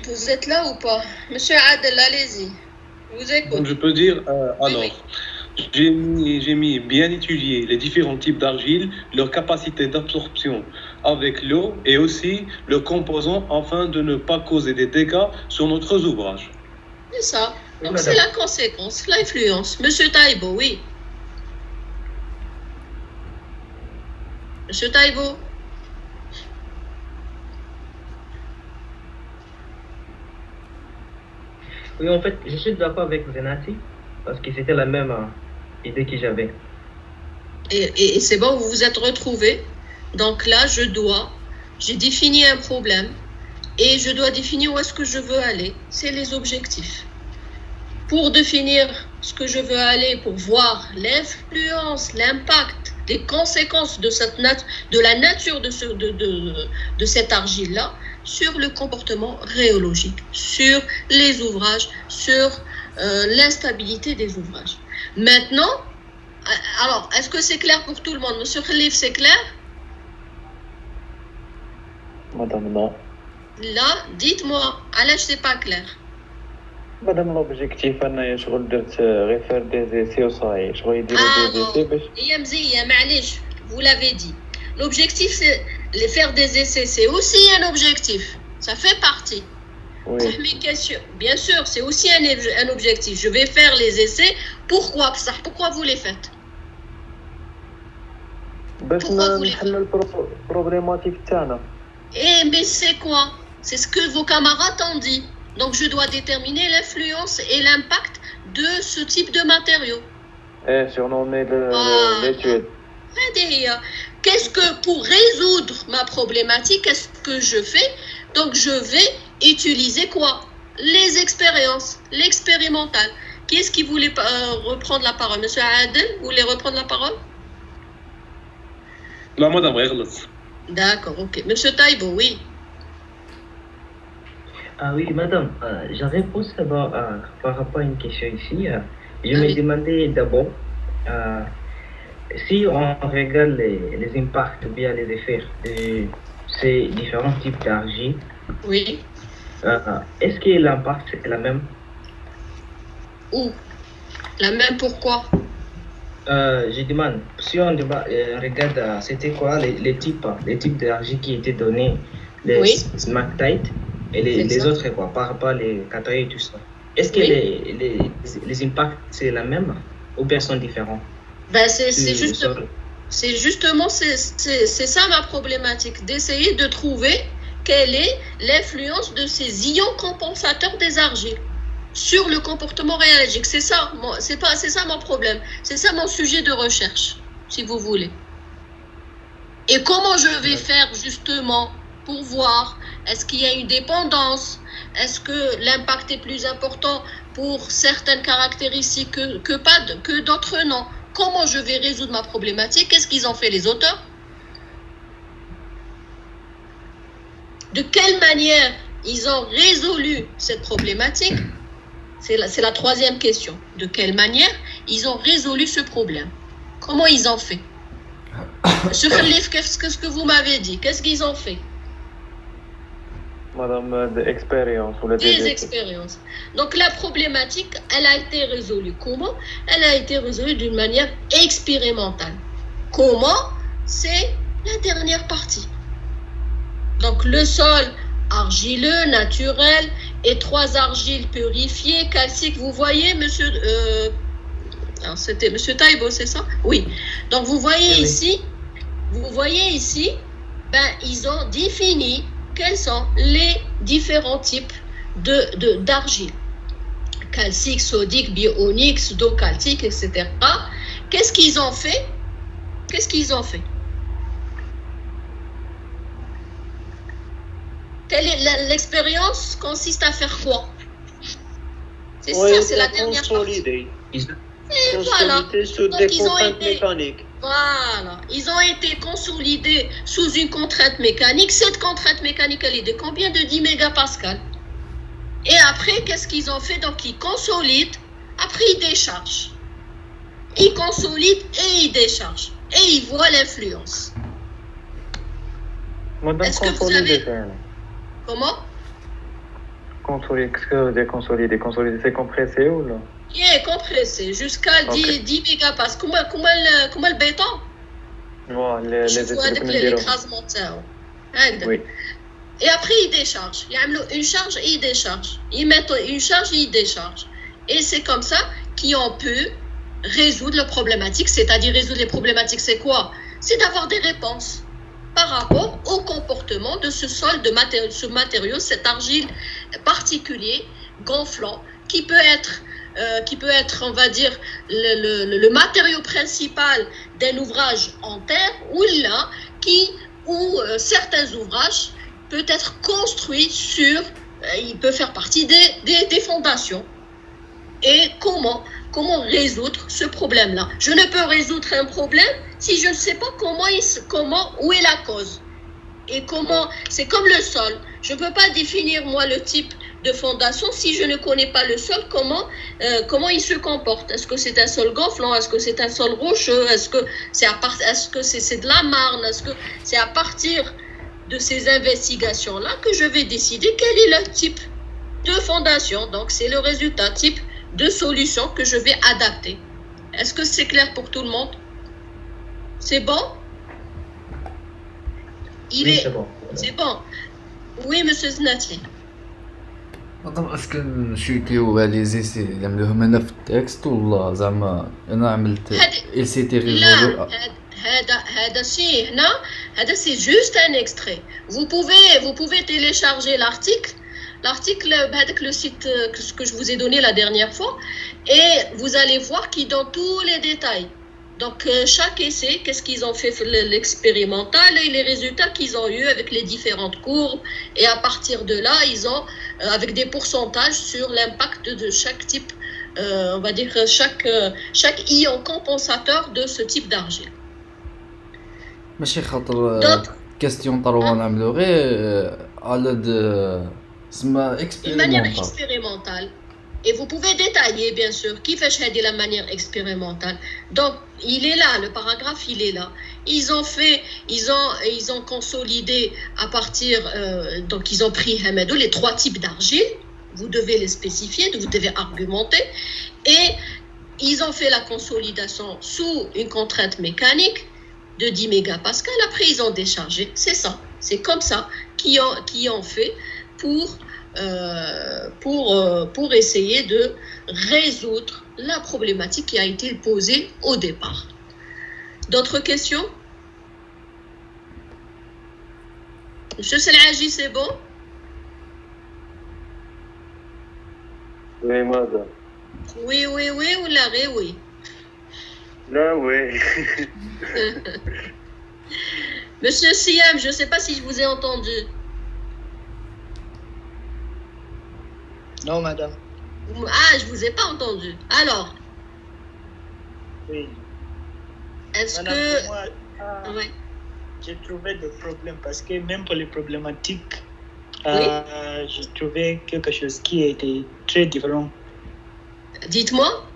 Vous êtes là ou pas? Monsieur Adel, allez-y. Je vous écoute. Donc je peux dire, j'ai mis bien étudier les différents types d'argile, leur capacité d'absorption avec l'eau et aussi leurs composants afin de ne pas causer des dégâts sur notre ouvrage. C'est ça. Donc c'est la conséquence, l'influence. Monsieur Taïbo, oui. Monsieur Taïbo. Oui, en fait, je suis d'accord avec Zenati parce que c'était la même idée que j'avais. Et c'est bon, vous vous êtes retrouvés. Donc là, j'ai défini un problème et je dois définir où est-ce que je veux aller. C'est les objectifs. Pour définir ce que je veux aller, pour voir l'influence, l'impact, les conséquences de la nature de cette argile-là sur le comportement rhéologique, sur les ouvrages, sur l'instabilité des ouvrages. Maintenant, alors, est-ce que c'est clair pour tout le monde? Monsieur Khalif, c'est clair? Madame, non. Là, dites-moi, alors c'est pas clair. Madame, l'objectif, أنا شغل درت غير faire des essais وصاي شغل يديروا des essais باش يا مزية معليش, vous l'avez dit. L'objectif, c'est faire des essais, c'est aussi un objectif. Ça fait partie. Oui. Bien sûr, c'est aussi un objectif. Je vais faire les essais. Pourquoi ça? Pourquoi vous les faites? باش نحل البروبليماتيك تاعنا. Eh, mais c'est quoi? C'est ce que vos camarades ont dit. Donc, je dois déterminer l'influence et l'impact de ce type de matériaux. Eh, surnommer l'étude. Qu'est-ce que, pour résoudre ma problématique, qu'est-ce que je fais? Donc, je vais utiliser quoi? Les expériences, l'expérimental. Qui est-ce qui voulait reprendre la parole? Monsieur Adel, vous voulez reprendre la parole? Non, madame, regarde. D'accord, ok. Monsieur Taïbo, oui. Ah oui, madame, j'avais posé d'abord par rapport à une question ici. Je me demandais d'abord si on regarde les impacts ou bien les effets de ces différents types d'argile. Oui. Est-ce que l'impact est la même? Où? La même pourquoi? Je demande, si on regarde, c'était quoi les types d'argile qui étaient donnés, les smactite et les autres quoi, par rapport aux catayes et tout ça. Est-ce que les impacts c'est la même ou bien sont différents? Ben c'est justement c'est ça ma problématique, d'essayer de trouver quelle est l'influence de ces ions compensateurs des argiles sur le comportement rhéologique. C'est ça mon problème. C'est ça mon sujet de recherche, si vous voulez. Et comment je vais faire justement pour voir est-ce qu'il y a une dépendance, est-ce que l'impact est plus important pour certaines caractéristiques que d'autres non. Comment je vais résoudre ma problématique? Qu'est-ce qu'ils ont fait les auteurs? De quelle manière ils ont résolu cette problématique? C'est la troisième question. De quelle manière ils ont résolu ce problème? Comment ils ont fait? Monsieur Khalif, qu'est-ce que vous m'avez dit? Qu'est-ce qu'ils ont fait? Madame, des expériences. Des expériences. Donc la problématique, elle a été résolue. Comment? Elle a été résolue d'une manière expérimentale. Comment? C'est la dernière partie. Donc le sol argileux, naturel, et 3 argiles purifiées, calciques. Vous voyez, monsieur... alors c'était monsieur Taïbo, c'est ça? Oui. Donc vous voyez ici, ben, ils ont défini quels sont les différents types d'argile. Calcique, sodique, bionique, pseudo-calcique, etc. Qu'est-ce qu'ils ont fait? L'expérience consiste à faire quoi? C'est ça, c'est la dernière partie. Et voilà. Donc, ils ont été mécaniques. Voilà. Ils ont été consolidés sous une contrainte mécanique. Cette contrainte mécanique, elle est de combien? De 10 mégapascales. Et après, qu'est-ce qu'ils ont fait? Donc, ils consolident. Après, ils déchargent. Ils consolident et ils déchargent. Et ils voient l'influence. Est-ce que vous avez... Comment? Consolider, qu'est-ce que veut dire consolider? Consolider, c'est compressé ou non? Yeah, compressé, jusqu'à 10 mégapascales. Comment le béton? L'écrasement. Oui. Et après, ils déchargent. Ils mettent une charge et ils déchargent. Ils mettent une charge et ils déchargent. Et c'est comme ça qu'ils ont pu résoudre la problématique. C'est-à-dire résoudre les problématiques, c'est quoi? C'est d'avoir des réponses par rapport au comportement de ce sol, ce matériau, cette argile particulier, gonflant, qui peut être, on va dire, le matériau principal d'un ouvrage en terre, ou là, certains ouvrages peuvent être construits sur, il peut faire partie des fondations. Et comment résoudre ce problème-là? Je ne peux résoudre un problème si je ne sais pas où est la cause. Et c'est comme le sol. Je ne peux pas définir, moi, le type de fondation si je ne connais pas le sol, comment il se comporte. Est-ce que c'est un sol gonflant? Est-ce que c'est un sol rocheux? Est-ce que c'est de la marne? Est-ce que c'est à partir de ces investigations-là que je vais décider quel est le type de fondation? Donc, c'est le résultat type de solution que je vais adapter. Est-ce que c'est clair pour tout le monde? C'est bon? C'est bon. C'est bon. Oui, monsieur Znati. مادام اسكو نشيكيو على لي زيسي اللي عملوهم انا في التكست ولا زعما انا عملت اي سي تي ريزولو هذا الشيء هنا هذا سي جوست ان اكستري. vous pouvez télécharger l'article avec le site que je vous ai donné la dernière fois, et vous allez voir qu'il donne tous les détails. Donc, chaque essai, qu'est-ce qu'ils ont fait l'expérimental et les résultats qu'ils ont eu avec les différentes courbes. Et à partir de là, ils ont, avec des pourcentages sur l'impact de chaque type, on va dire chaque ion compensateur de ce type d'argile. ماشي خاطر كاستيون طروه نعملو غير على اسمها une manière expérimentale. Et vous pouvez détailler, bien sûr, qui fait de la manière expérimentale. Donc, il est là, le paragraphe, il est là. Ils ont consolidé à partir, donc ils ont pris Hamadou, les 3 types d'argile. Vous devez les spécifier, vous devez argumenter. Et ils ont fait la consolidation sous une contrainte mécanique de 10 mégapascal. Après, ils ont déchargé. C'est ça. C'est comme ça qu'ils ont fait pour essayer de résoudre la problématique qui a été posée au départ. D'autres questions? Monsieur Selhaji, c'est bon? Oui, madame. Oui, ou l'arrêt, oui. Là, oui. Monsieur Siam, je ne sais pas si je vous ai entendu. Non, madame. Ah, je ne vous ai pas entendu. Alors? Oui. Est-ce madame, que... Pour moi, ouais. J'ai trouvé des problèmes parce que même pour les problématiques, Oui. j'ai trouvé quelque chose qui était très différent. Dites-moi.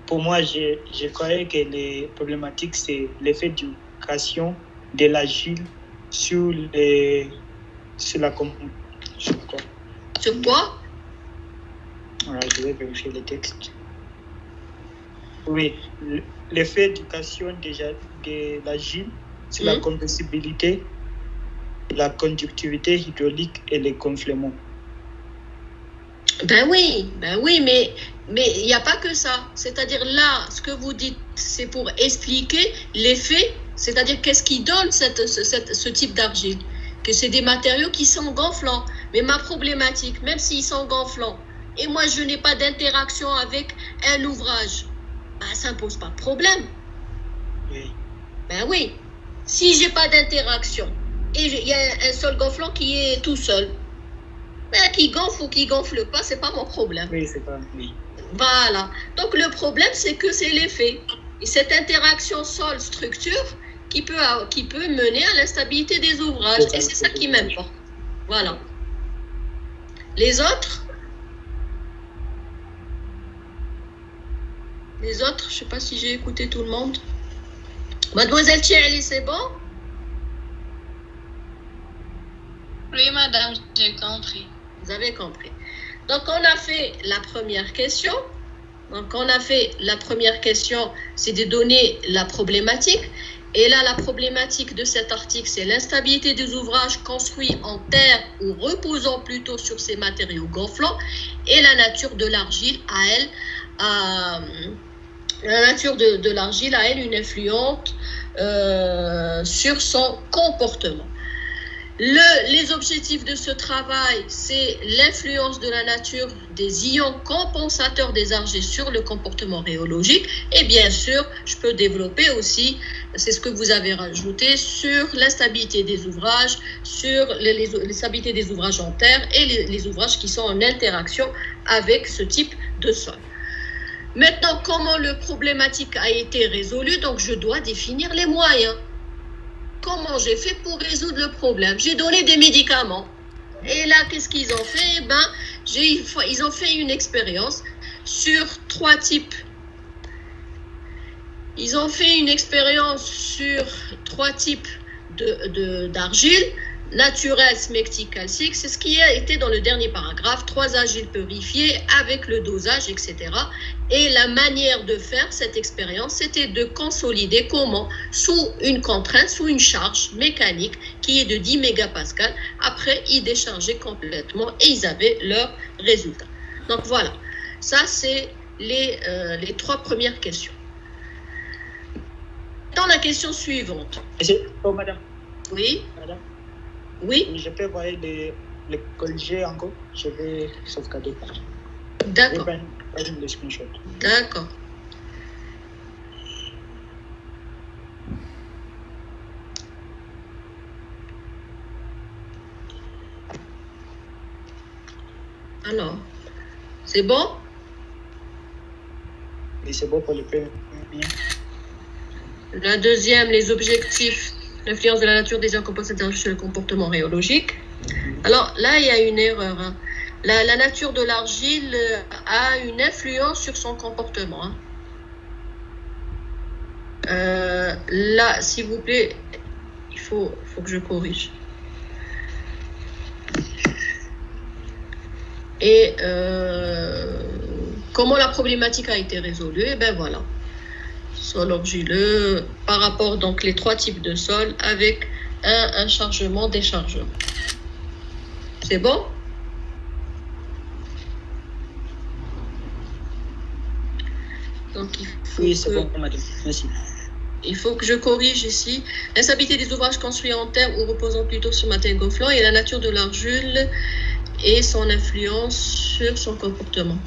Pour moi, je croyais que les problématiques, c'est l'effet d'éducation de l'argile sur la sur quoi? Sur quoi? Alors, je vais vérifier les textes. Oui, l'effet d'éducation de l'argile sur la compressibilité, la conductivité hydraulique et les gonflements. Ben oui, mais il n'y a pas que ça. C'est-à-dire là, ce que vous dites, c'est pour expliquer l'effet, c'est-à-dire qu'est-ce qui donne ce type d'argile. Que c'est des matériaux qui sont gonflants. Mais ma problématique, même s'ils sont gonflants, et moi je n'ai pas d'interaction avec un ouvrage, ben, ça ne pose pas de problème. Oui. Ben oui. Si j'ai pas d'interaction, et il y a un sol gonflant qui est tout seul, ben, qui gonfle ou qui gonfle pas, c'est pas mon problème. Oui, c'est pas... Oui. Voilà. Donc le problème, c'est que c'est l'effet. Et cette interaction sol-structure qui peut mener à l'instabilité des ouvrages. Et c'est ça qui m'importe. Voilà. Les autres, je ne sais pas si j'ai écouté tout le monde. Mademoiselle Thierry, c'est bon? Oui, madame, j'ai compris. Vous avez compris. Donc, on a fait la première question. C'est de donner la problématique. Et là, la problématique de cet article, c'est l'instabilité des ouvrages construits en terre ou reposant plutôt sur ces matériaux gonflants, et la nature de l'argile a elle une influence sur son comportement. Les objectifs de ce travail, c'est l'influence de la nature des ions compensateurs des argiles sur le comportement rhéologique. Et bien sûr, je peux développer aussi, c'est ce que vous avez rajouté, sur l'instabilité des ouvrages, sur l'instabilité des ouvrages en terre et les ouvrages qui sont en interaction avec ce type de sol. Maintenant, comment le problématique a été résolu? Donc, je dois définir les moyens. Comment j'ai fait pour résoudre le problème? J'ai donné des médicaments. Et là, qu'est-ce qu'ils ont fait? Ils ont fait une expérience sur 3 types. Ils ont fait une expérience sur 3 types d'argile, naturelle, smectique, calcique. C'est ce qui a été dans le dernier paragraphe. 3 argiles purifiées avec le dosage, etc. Et la manière de faire cette expérience, c'était de consolider comment, sous une contrainte, sous une charge mécanique qui est de 10 mégapascales. Après, ils déchargeaient complètement et ils avaient leurs résultats. Donc voilà, ça c'est les 3 premières questions. Dans la question suivante. Oh, madame. Oui. Madame. Oui. Je peux voir les colliers encore. Je vais sauvegarder. D'accord. Le screenshot. D'accord. Alors, c'est bon? Oui, c'est bon pour le premier. La deuxième, les objectifs, l'influence de la nature des ions compensateurs sur le comportement rhéologique. Alors là, il y a une erreur. Hein. La nature de l'argile a une influence sur son comportement. Hein. Là, s'il vous plaît, il faut que je corrige. Et comment la problématique a été résolue? Eh bien voilà. Sol argileux, par rapport donc les 3 types de sol avec un chargement, déchargement. C'est bon? Donc oui, c'est bon, madame. Merci. Il faut que je corrige ici. L'instabilité des ouvrages construits en terre ou reposant plutôt sur matériel gonflant et la nature de l'argile et son influence sur son comportement.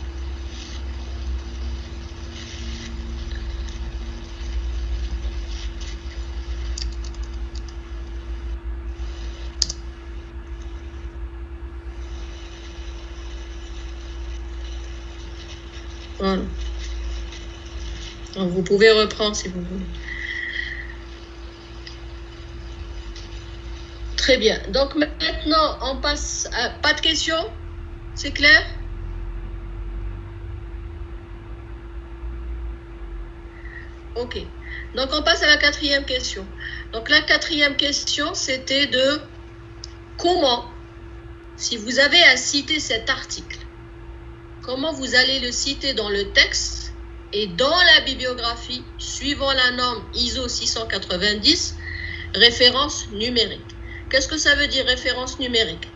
Voilà. Donc, vous pouvez reprendre si vous voulez. Très bien. Donc maintenant, on passe à... Pas de questions? C'est clair? Ok. Donc on passe à la 4e question. Donc la 4e question, c'était de comment, si vous avez à citer cet article, comment vous allez le citer dans le texte et dans la bibliographie, suivant la norme ISO 690, référence numérique. Qu'est-ce que ça veut dire, référence numérique?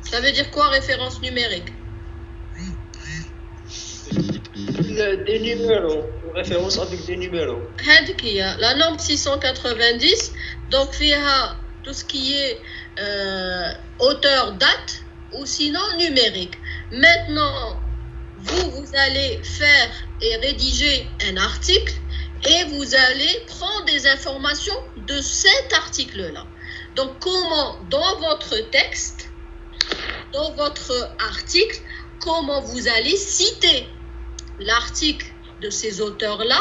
Ça veut dire quoi, référence numérique? Des numéros, référence avec des numéros. La norme 690, donc il y a tout ce qui est auteur, date, ou sinon numérique. Maintenant, vous allez faire et rédiger un article et vous allez prendre des informations de cet article-là. Donc, comment, dans votre texte, dans votre article, comment vous allez citer l'article de ces auteurs-là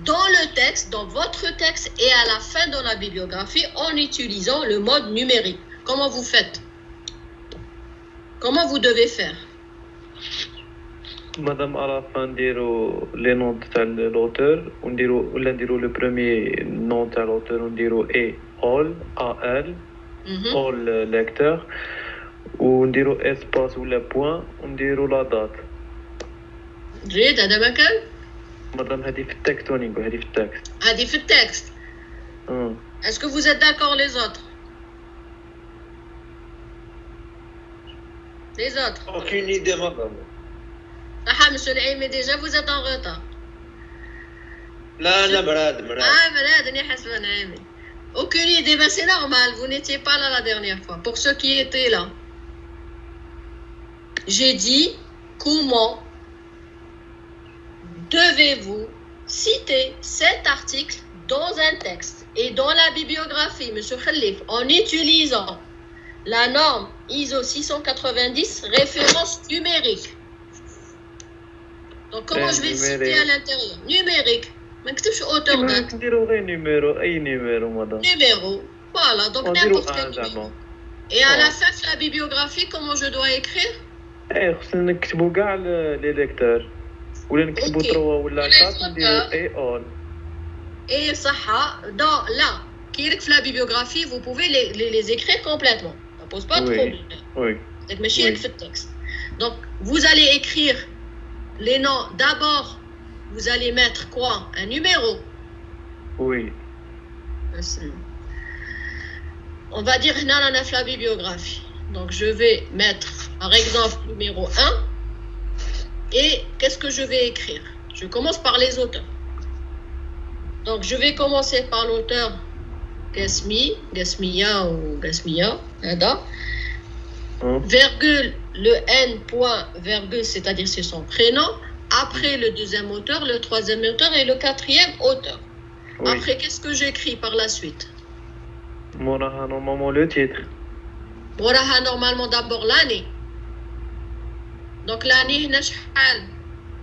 dans le texte, dans votre texte et à la fin dans la bibliographie en utilisant le mode numérique. Comment vous faites? Comment vous devez faire? Madame, à la fin, نديرو les noms de l'auteur, on نديرو le premier nom de l'auteur, on نديرو all, all lecteur, ou نديرو espace ou le point, on نديرو la date. جيد هذا مكان؟ مدام هذه في التكست ونيكو هذه في التكست. هذه في التكست. Est-ce que vous êtes d'accord les autres? Les autres? Aucune idée, madame. Ah, monsieur Naïm, déjà vous êtes en retard. لا لا مراد Aucune idée, ben c'est normal, vous n'étiez pas là la dernière fois. Pour ceux qui étaient là, j'ai dit comment devez-vous citer cet article dans un texte et dans la bibliographie, Monsieur Khalif, en utilisant la norme ISO 690 référence numérique. Donc comment je vais le citer à l'intérieur? Numérique. ما نكتبش auteur date. نديرو غير نيميرو اي نيميرو مدام. Numéro. Voilà, donc n'importe quel numéro. Et à la fin de la bibliographie, comment je dois écrire? ايه خصنا نكتبو كاع لي ليكتور ولا نكتبو 3 ولا 4 نديرو اي اول. Et صح, dans là, qui est la bibliographie, vous pouvez les écrire complètement. Ça pose pas de problème. Oui. C'est que ماشي في التكست. Donc vous allez écrire les noms d'abord. Vous allez mettre quoi? Un numéro. Oui. On va dire la bibliographie. Donc je vais mettre par exemple numéro 1. Et qu'est-ce que je vais écrire? Je commence par les auteurs. Donc je vais commencer par l'auteur Gasmia ou Gasmia. Virgule, le N point, virgule, c'est-à-dire c'est son prénom. Après le deuxième auteur, le troisième auteur et le quatrième auteur. Oui. Après, qu'est-ce que j'écris par la suite? Moraha normalement le titre. Moraha normalement d'abord l'année. Donc l'année هنا شحال؟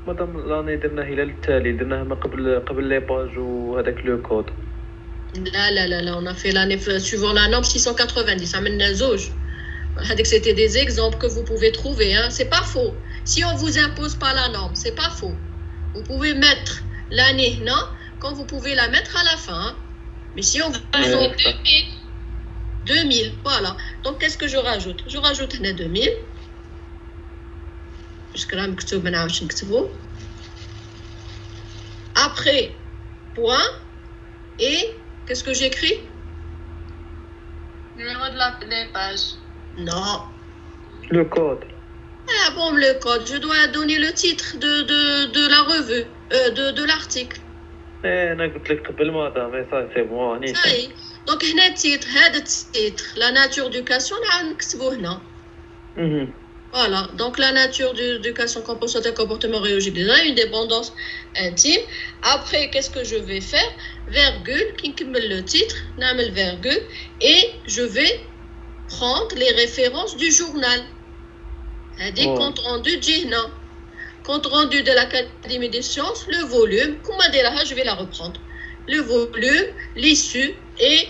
مدام l'année درناه إلى التالي درناه ما قبل لي باج وهذاك لو كود. لا on a fait l'année suivant la norme 690 عملنا زوج. C'était des exemples que vous pouvez trouver, hein. C'est pas faux. Si on vous impose pas la norme, c'est pas faux. Vous pouvez mettre l'année, non, quand vous pouvez la mettre à la fin. Hein. Mais si on vous impose 2000, voilà. Donc qu'est-ce que je rajoute? Je rajoute 2000. Après, point. Et qu'est-ce que j'écris? Numéro de la page. Non. Le code. Ah bon, le code. Je dois donner le titre de la revue, de l'article. أنا قلت لك قبل مدام c'est bon. Ça y est. Donc هنا التيتر, هذا التيتر, la nature d'éducation, نكتبوه هنا. Voilà. Donc la nature d'éducation comportementale, comportement réologique, une dépendance intime. Après, qu'est-ce que je vais faire? Virgule, qui me le titre, نعمل virgule, et je vais prendre les références du journal. C'est-à-dire compte rendu d'Jihna. Compte rendu de l'Académie des sciences, le volume, je vais la reprendre. Le volume, l'issue et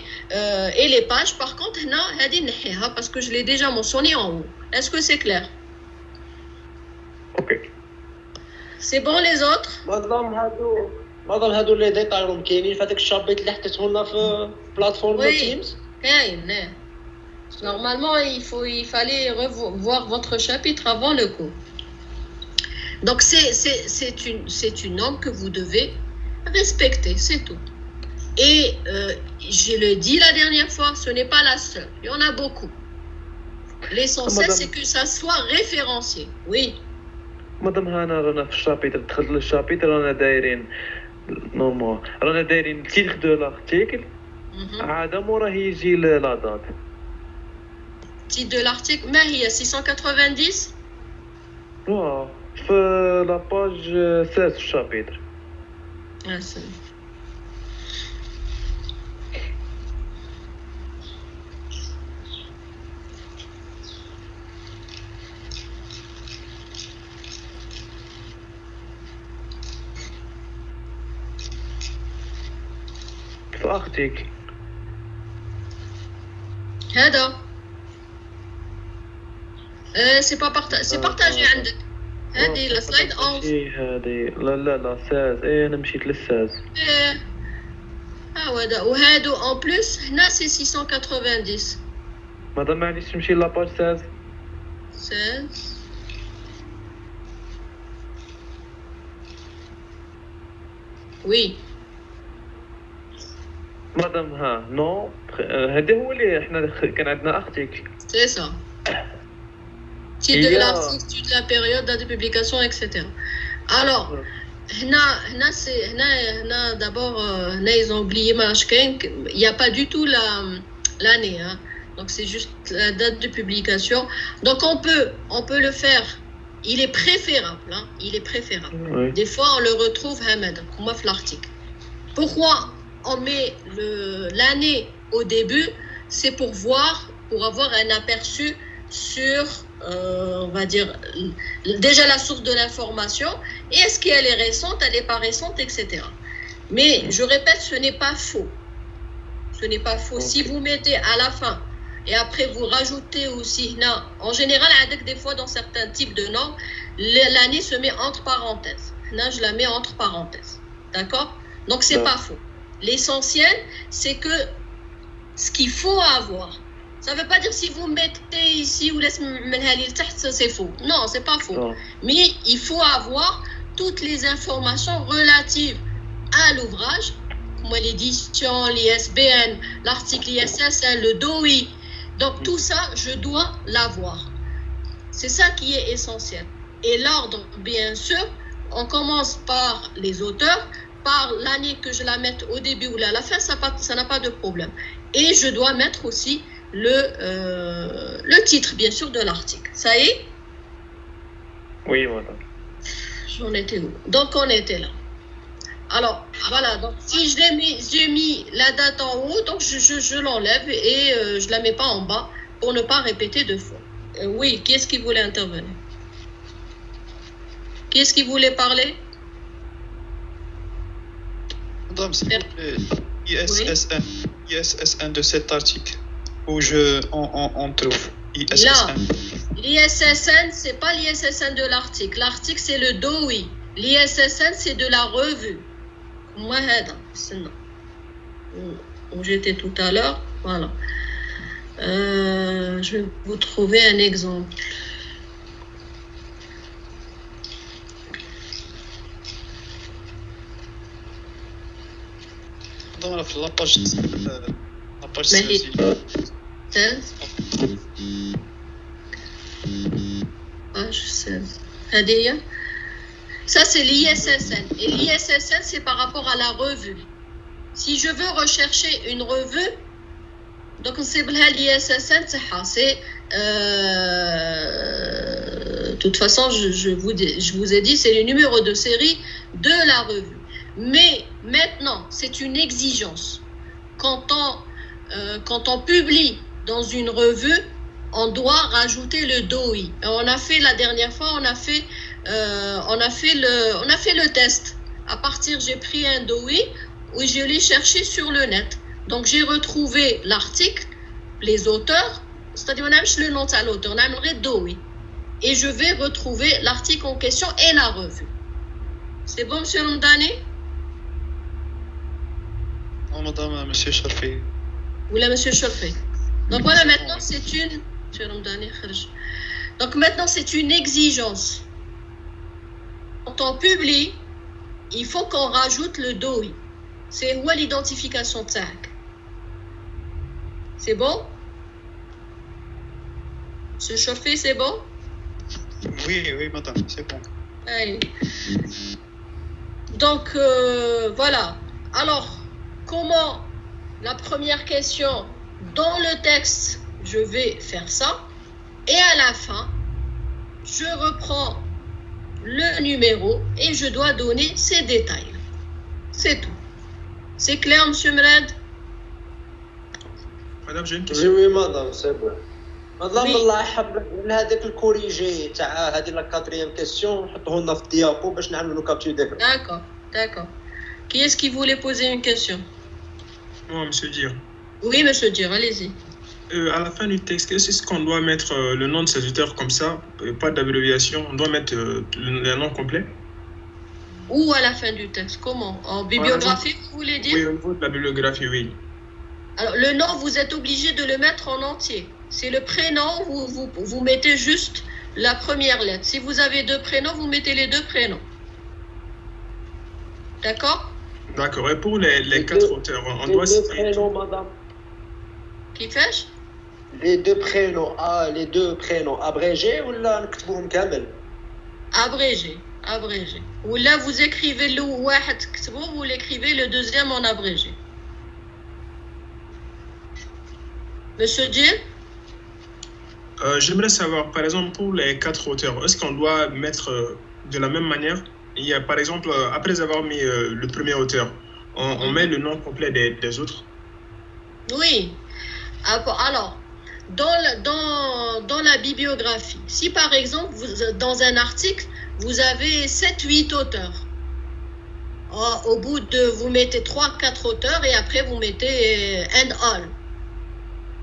les pages. Par contre, parce que je l'ai déjà mentionné en haut. Est-ce que c'est clair? Ok. C'est bon les autres? مادام هادو لي ديتاي راهم كاينين في هذاك الشابيت اللي حطيته لنا في بلاتفورم تيمز. كاين. Normalement, il fallait voir votre chapitre avant le cours. Donc, c'est une norme que vous devez respecter, c'est tout. Et je le dis la dernière fois, ce n'est pas la seule. Il y en a beaucoup. L'essentiel, c'est que ça soit référencié. Oui. مدام هانا رانا في الشابيتر دخلت للشابيتر رانا دايرين نورمال رانا دايرين التيتر دو لارتيكل عاده موراه يجي لا دات. Titre de l'article, mais il y a 690. Ouais, la page 16 du chapitre. Ah, c'est... article. هذا c'est pas c'est partagé عندك. هذه la slide 11. هذه لا 16 انا مشيت لل 16. هذا وهادو en plus هنا c'est 690. مادام معليش نمشي لا باج 16. 16. Oui. مادام ها نو هذا هو اللي احنا كان عندنا ارتيكل. C'est ça. Titre de l'article, de la période, date de publication, etc. Alors, D'abord, ils ont oublié il n'y a pas du tout l'année. Hein. Donc, c'est juste la date de publication. Donc, on peut le faire. Il est préférable. Hein. Il est préférable. Oui. Des fois, on le retrouve, Hamad, comme moi, dans l'article. Pourquoi on met l'année au début? C'est pour avoir un aperçu sur, on va dire, déjà la source de l'information. Et est-ce qu'elle est récente, elle n'est pas récente, etc. Mais, je répète, ce n'est pas faux. Ce n'est pas faux. Okay. Si vous mettez à la fin, et après vous rajoutez aussi, non, en général, des fois, dans certains types de normes, l'année se met entre parenthèses. Là, je la mets entre parenthèses. D'accord? Donc, c'est pas faux. L'essentiel, c'est que ce qu'il faut avoir, ça ne veut pas dire si vous mettez ici ou laissez c'est faux. Non, c'est pas faux. Non. Mais il faut avoir toutes les informations relatives à l'ouvrage, comme l'édition, l'ISBN, l'article ISSN, le DOI. Donc tout ça, je dois l'avoir. C'est ça qui est essentiel. Et l'ordre, bien sûr, on commence par les auteurs, par l'année que je la mette au début ou à la fin, ça n'a pas de problème. Et je dois mettre aussi le titre, bien sûr, de l'article. Ça y est? Oui, madame. J'en étais où? Donc, on était là. Alors, voilà. Donc, si j'ai mis la date en haut, donc je l'enlève et je ne la mets pas en bas pour ne pas répéter deux fois. Oui, qui est-ce qui voulait intervenir? Qui est-ce qui voulait parler? Madame, s'il vous plaît, ISSN de cet article où on trouve ISSN. Là, l'ISSN, c'est pas l'ISSN de l'article. L'article, c'est le DOI. L'ISSN, c'est de la revue. Moi, c'est non. Où j'étais tout à l'heure, voilà. Je vais vous trouver un exemple. Dans la page 16. Page 16. Page 16. Ça, c'est l'ISSN. Et l'ISSN, c'est par rapport à la revue. Si je veux rechercher une revue, donc c'est l'ISSN, c'est de toute façon, je vous ai dit, c'est le numéro de série de la revue. Mais maintenant, c'est une exigence. Quand on publie dans une revue, on doit rajouter le DOI. On a fait la dernière fois, on a fait le test. À partir, j'ai pris un DOI où je l'ai cherché sur le net. Donc, j'ai retrouvé l'article, les auteurs, c'est-à-dire on a le nom de l'auteur, on a le DOI. Et je vais retrouver l'article en question et la revue. C'est bon, monsieur Ramdani? Non, madame, monsieur Charfi. Oui, monsieur Charfi. Donc voilà, maintenant c'est une... Donc maintenant c'est une exigence. Quand on publie, il faut qu'on rajoute le DOI. C'est où l'identification de TAC. C'est bon? Monsieur Charfi, c'est bon? Oui, madame, c'est bon. Allez. Donc voilà. Alors, comment la première question dans le texte, je vais faire ça et à la fin, je reprends le numéro et je dois donner ces détails. C'est tout. C'est clair, monsieur Mrad? Madame, j'ai une question. Oui, madame, c'est bon. Madame, الله يحب هذاك الكوريجي تاع هذه لا كاتريام كيسيون نحطوه لنا في الديابو باش نعملوا كابتشر ديكرو. D'accord. Qui est-ce qui voulait poser une question? Moi, monsieur Dir. Oui, monsieur Dir, allez-y. À la fin du texte, est-ce qu'on doit mettre le nom de ces auteurs comme ça, pas d'abréviation? On doit mettre le nom complet? Ou à la fin du texte? Comment? En bibliographie, vous voulez dire? Oui, au niveau de la bibliographie, oui. Alors, le nom, vous êtes obligé de le mettre en entier. C'est le prénom, vous mettez juste la première lettre. Si vous avez deux prénoms, vous mettez les deux prénoms. D'accord? D'accord. Et pour les quatre auteurs, on doit citer... Les deux prénoms, madame. Qui fait? Les deux prénoms abrégés ou là نكتبوهم كامل? Abrégé. abrégé. Ou là, vous écrivez le واحد كتبو, vous l'écrivez le deuxième en abrégé. Monsieur Jill? J'aimerais savoir, par exemple, pour les 4 auteurs, est-ce qu'on doit mettre de la même manière? Il y a, par exemple, après avoir mis le premier auteur, on met le nom complet des autres? Oui. Alors, dans la bibliographie, si par exemple, dans un article, vous avez 7-8 auteurs, au bout de, vous mettez 3-4 auteurs et après vous mettez and all.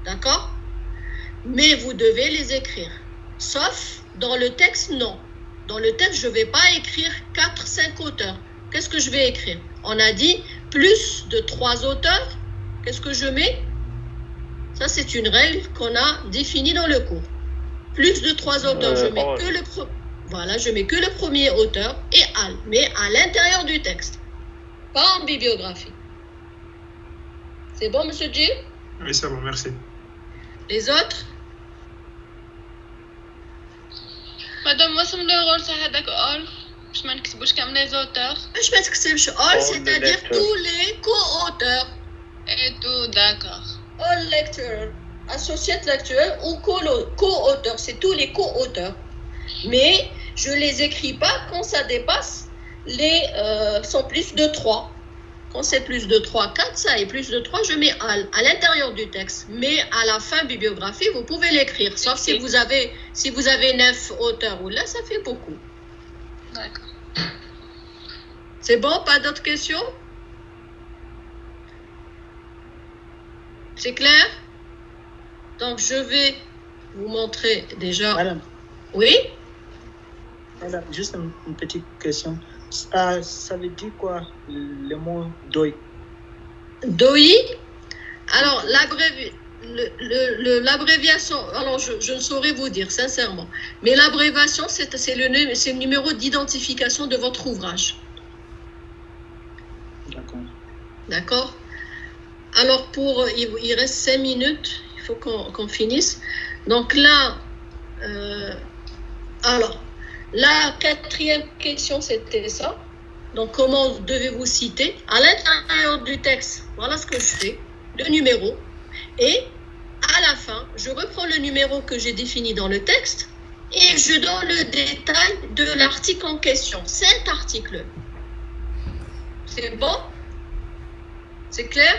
D'accord? Mais vous devez les écrire. Sauf dans le texte, non. Dans le texte, je ne vais pas écrire 4-5 auteurs. Qu'est-ce que je vais écrire? On a dit plus de 3 auteurs. Qu'est-ce que je mets? Ça, c'est une règle qu'on a définie dans le cours. Plus de 3 auteurs, je mets que je mets que le premier auteur et al, mais à l'intérieur du texte, pas en bibliographie. C'est bon, monsieur Jill? Oui, c'est bon, merci. Les autres? Madame, moi, ça me dérange, ça a d'accord. Je ne كتبوش comme les auteurs. Je ne تكتبش all, c'est-à-dire tous les co-auteurs. Et tout, d'accord. All lecturer, associate lecturer ou co-auteur, c'est tous les co-auteurs. Mais je ne les écris pas quand ça dépasse sont plus de 3. Quand c'est plus de 3, 4, ça est plus de 3, je mets à l'intérieur du texte. Mais à la fin bibliographie, vous pouvez l'écrire. Sauf si vous avez 9 auteurs ou là, ça fait beaucoup. D'accord. C'est bon, pas d'autres questions? C'est clair? Donc, je vais vous montrer déjà... Madame. Oui? Madame, juste une petite question. Ça veut dire quoi, le mot doi? Doi? Alors, l'abréviation, alors je ne saurais vous dire, sincèrement. Mais l'abréviation, c'est le numéro d'identification de votre ouvrage. D'accord. D'accord? Alors, il reste 5 minutes, il faut qu'on finisse. Donc là, alors, la 4e question, c'était ça. Donc, comment devez-vous citer? À l'intérieur du texte, voilà ce que je fais, le numéro. Et à la fin, je reprends le numéro que j'ai défini dans le texte et je donne le détail de l'article en question, cet article. C'est bon? C'est clair?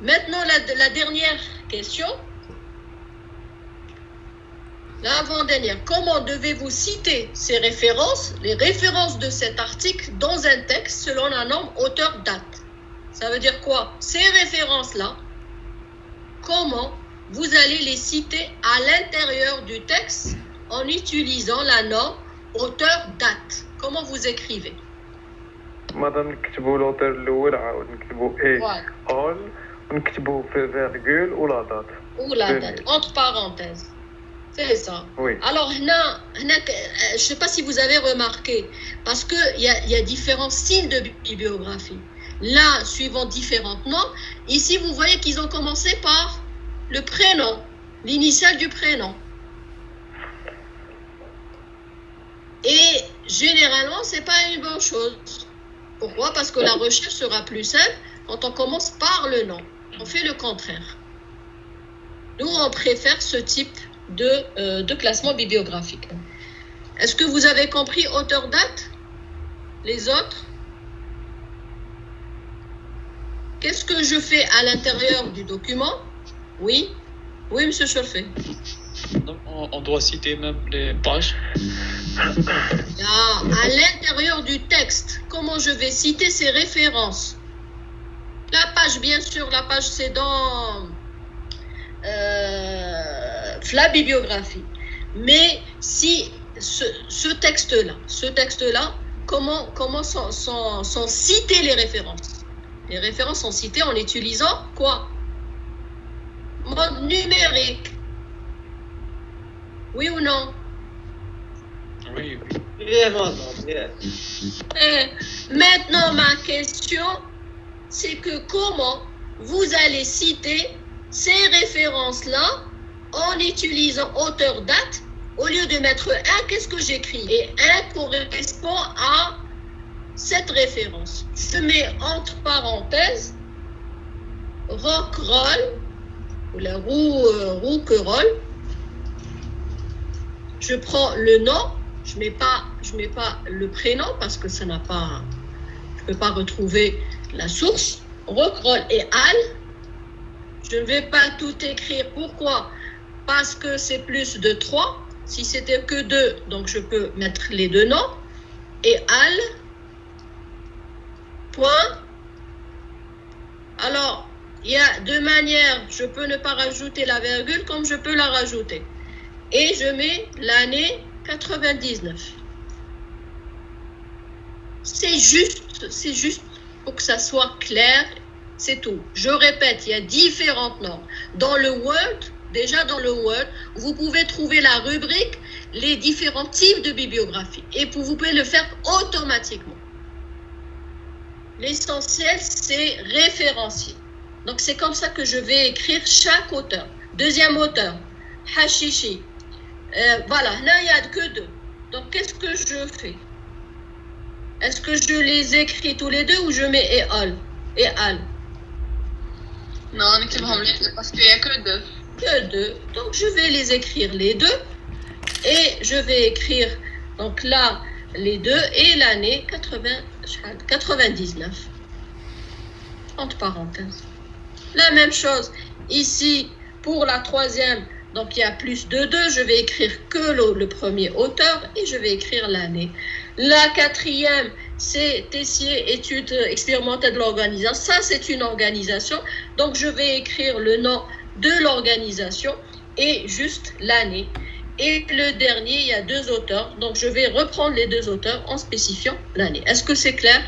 Maintenant, la dernière question. L'avant-dernière. Comment devez-vous citer ces références, les références de cet article dans un texte selon la norme auteur-date? Ça veut dire quoi? Ces références-là, comment vous allez les citer à l'intérieur du texte en utilisant la norme auteur-date? Comment vous écrivez? Madame, نكتبوا l'auteur الأول عاود نكتبوا all ونكتبوا في virgule ou la date. Ou la date, entre parenthèses. C'est ça. Oui. Alors, je ne sais pas si vous avez remarqué, parce qu'il y a différents styles de bibliographie. Là, suivant différents noms, ici, vous voyez qu'ils ont commencé par le prénom, l'initiale du prénom. Et généralement, ce n'est pas une bonne chose. Pourquoi? Parce que la recherche sera plus simple quand on commence par le nom. On fait le contraire. Nous, on préfère ce type de classement bibliographique. Est-ce que vous avez compris auteur-date? Les autres? Qu'est-ce que je fais à l'intérieur du document? Oui? Oui, monsieur Chorfé. On doit citer même les pages. À l'intérieur du texte, comment je vais citer ces références? La page, bien sûr, la page, c'est dans la bibliographie. Mais si ce texte-là, comment sont citées les références? Les références sont citées en utilisant quoi? Mode numérique. Oui ou non? Oui. Maintenant, ma question, c'est que comment vous allez citer ces références-là en utilisant auteur-date au lieu de mettre 1, qu'est-ce que j'écris? Et 1 correspond à cette référence. Je mets entre parenthèses rockroll, ou la rouquerolle. Je prends le nom, je mets pas le prénom parce que ça n'a pas, je peux pas retrouver la source. Rockroll et Al. Je ne vais pas tout écrire. Pourquoi? Parce que c'est plus de 3. Si c'était que 2, donc je peux mettre les deux noms. Et Al. Point. Alors, il y a deux manières. Je peux ne pas rajouter la virgule comme je peux la rajouter. Et je mets l'année 99. C'est juste pour que ça soit clair, c'est tout. Je répète, il y a différentes normes. Dans le Word, déjà dans le Word, vous pouvez trouver la rubrique, les différents types de bibliographie. Et vous pouvez le faire automatiquement. L'essentiel, c'est référencier. Donc, c'est comme ça que je vais écrire chaque auteur. Deuxième auteur, Hashishi. Voilà, là, il n'y a que 2. Donc, qu'est-ce que je fais? Est-ce que je les écris tous les deux ou je mets et Al? Non, نكتبهم les deux parce qu'il n'y a que 2. Que 2. Donc, je vais les écrire les deux. Et je vais écrire, donc là, les deux et l'année 99. Entre parenthèses. La même chose. Ici, pour la troisième, donc il y a plus de 2, je vais écrire que le premier auteur et je vais écrire l'année. La quatrième, c'est Tessier, études expérimentales de l'organisation. Ça, c'est une organisation. Donc, je vais écrire le nom de l'organisation et juste l'année. Et le dernier, il y a 2 auteurs. Donc, je vais reprendre les 2 auteurs en spécifiant l'année. Est-ce que c'est clair?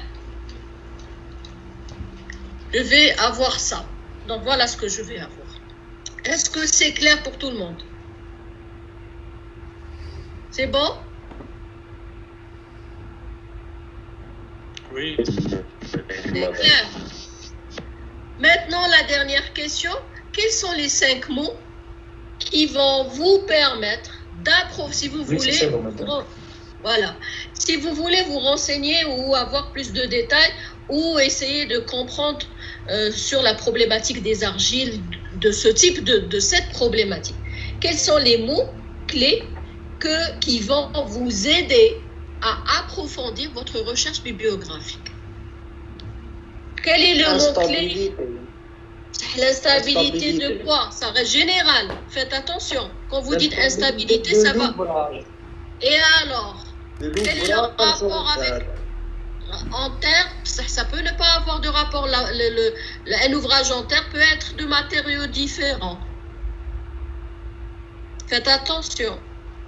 Je vais avoir ça. Donc, voilà ce que je vais avoir. Est-ce que c'est clair pour tout le monde? C'est bon? Oui. C'est clair. Maintenant, la dernière question. Quels sont les 5 mots qui vont vous permettre d'approfondir, si vous voulez, voilà, si vous voulez vous renseigner ou avoir plus de détails ou essayer de comprendre sur la problématique des argiles, de ce type de cette problématique. Quels sont les mots clés qui vont vous aider à approfondir votre recherche bibliographique? Quel est le mot-clé? L'instabilité de quoi? Ça reste général. Faites attention. Quand vous dites instabilité, ça va. Et alors? Quel est le rapport avec... En terre, ça peut ne pas avoir de rapport. Un ouvrage en terre peut être de matériaux différents. Faites attention.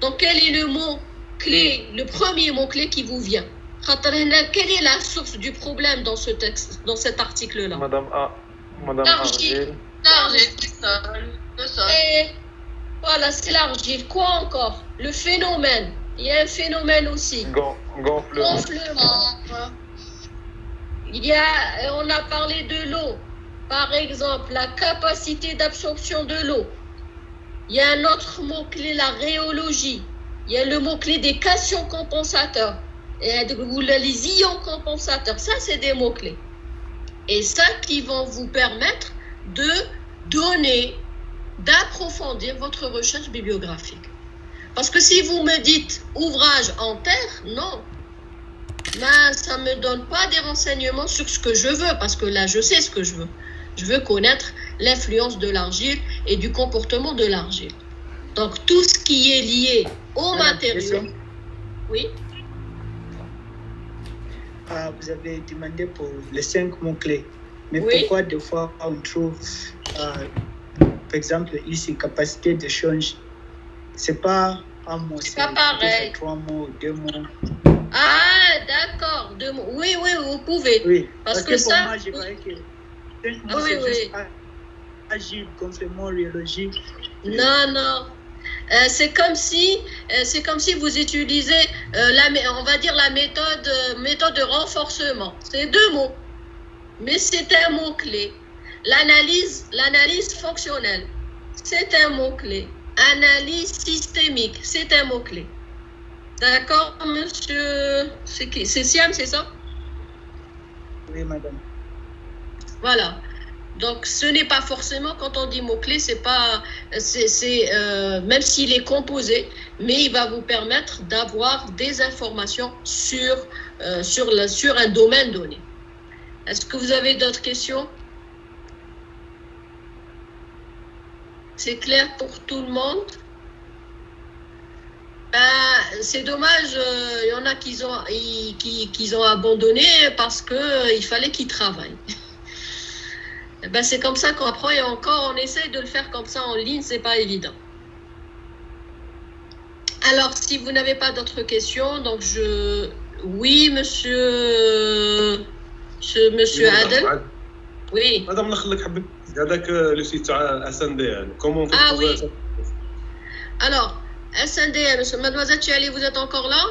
Donc, quel est le mot clé, le premier mot clé qui vous vient? Quelle est la source du problème dans ce texte, dans cet article-là? Madame Argile. L'argile, le sol. Et voilà, c'est l'argile. Quoi encore? Le phénomène. Il y a un phénomène aussi. Gonflement. On a parlé de l'eau. Par exemple, la capacité d'absorption de l'eau. Il y a un autre mot-clé, la rhéologie. Il y a le mot-clé des cations compensateurs. Ou les ions compensateurs. Ça, c'est des mots-clés. Et ça qui vont vous permettre de donner, d'approfondir votre recherche bibliographique. Parce que si vous me dites ouvrage en terre, non. Ben, ça ne me donne pas des renseignements sur ce que je veux, parce que là, je sais ce que je veux. Je veux connaître l'influence de l'argile et du comportement de l'argile. Donc, tout ce qui est lié aux matériaux. Oui. Vous avez demandé pour les 5 mots-clés. Mais oui. Pourquoi des fois on trouve, par exemple, ici, capacité d'échange? C'est pas un mot, c'est pas pareil. 3 mots, 2 mots. Ah, d'accord, 2 mots. Oui, vous pouvez. Oui, parce que pour ça. Moi, je voyais que 5 mots, c'est juste agile, complément, rhéologie. Non. C'est comme si vous utilisez, on va dire la méthode de renforcement. C'est 2 mots, mais c'est un mot clé. L'analyse fonctionnelle, c'est un mot clé. Analyse systémique, c'est un mot-clé. D'accord, monsieur? C'est Siam, c'est ça? Oui, madame. Voilà. Donc, ce n'est pas forcément, quand on dit mot-clé, c'est pas, même s'il est composé, mais il va vous permettre d'avoir des informations sur un domaine donné. Est-ce que vous avez d'autres questions? C'est clair pour tout le monde? C'est dommage, il y en a qui ont abandonné parce qu'il fallait qu'ils travaillent. C'est comme ça qu'on apprend et encore on essaye de le faire comme ça en ligne, c'est pas évident. Alors, si vous n'avez pas d'autres questions, donc oui, monsieur Adel. Oui. Madame, le site SNDL, comment on fait? Ah oui. Alors, SNDL, mademoiselle Chiali, vous êtes encore là?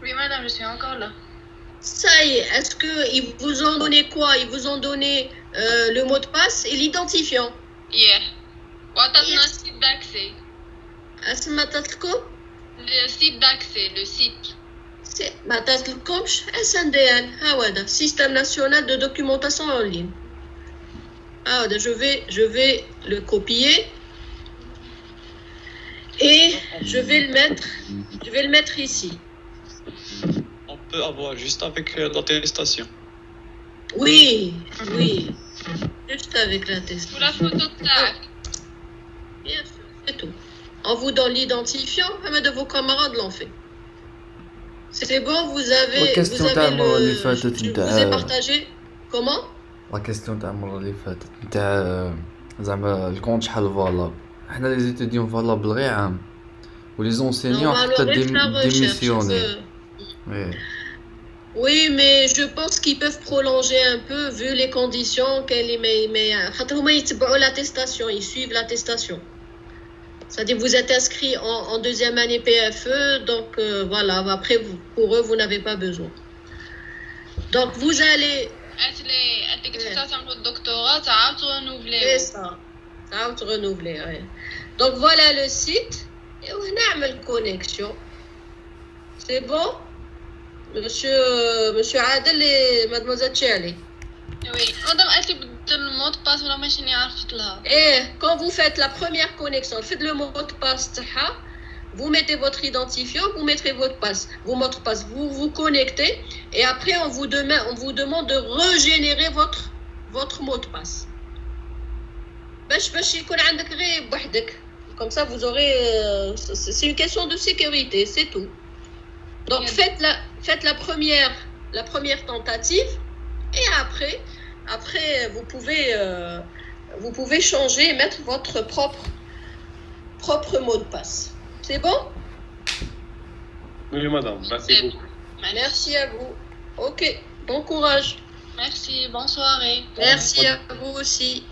Oui, madame, je suis encore là. Ça y est, est-ce qu'ils vous ont donné quoi? Ils vous ont donné le mot de passe et l'identifiant. Yeah. وعطتنا site d'accès. اسمها تطلقوا Le site d'accès, le site. ما تطلقوش SNDL هذا Système National de Documentation en Ligne. Je vais le copier et je vais le mettre ici. On peut avoir juste avec l'attestation. Oui, juste avec l'attestation. Pour la photo de tac. Bien sûr, c'est tout. On vous donne l'identifiant, même de vos camarades l'ont fait. C'est bon, vous avez je vous ai partagé. Comment? La question تاع المره اللي فاتت نتاع زعما الكونت شحال فالاب. حنا لي زيتيديون فالابل غير عام ولي زونسينيون حتى ديميسيوني. Oui, mais je pense qu'ils peuvent prolonger un peu vu les conditions l'attestation, ils suivent l'attestation. C'est-à-dire vous êtes inscrit en deuxième année PFE, donc voilà, après pour eux, vous n'avez pas besoin. Donc vous allez... C'est ça, renouveler, ouais. Donc voilà le site, et on a une connexion. C'est bon? Monsieur Adel et mademoiselle Chiali. Oui, madame, est-ce que le mot de passe ou la machine est là? Et quand vous faites la première connexion, faites le mot de passe, vous mettez votre identifiant, vous mettrez votre passe, vous vous connectez et après on vous demande de régénérer votre mot de passe. Comme ça vous aurez c'est une question de sécurité, c'est tout. Donc faites la première tentative et après vous pouvez changer et mettre votre propre mot de passe. C'est bon? Oui, madame, merci beaucoup. Merci à vous. Ok, bon courage. Merci, bonne soirée. Merci à vous aussi.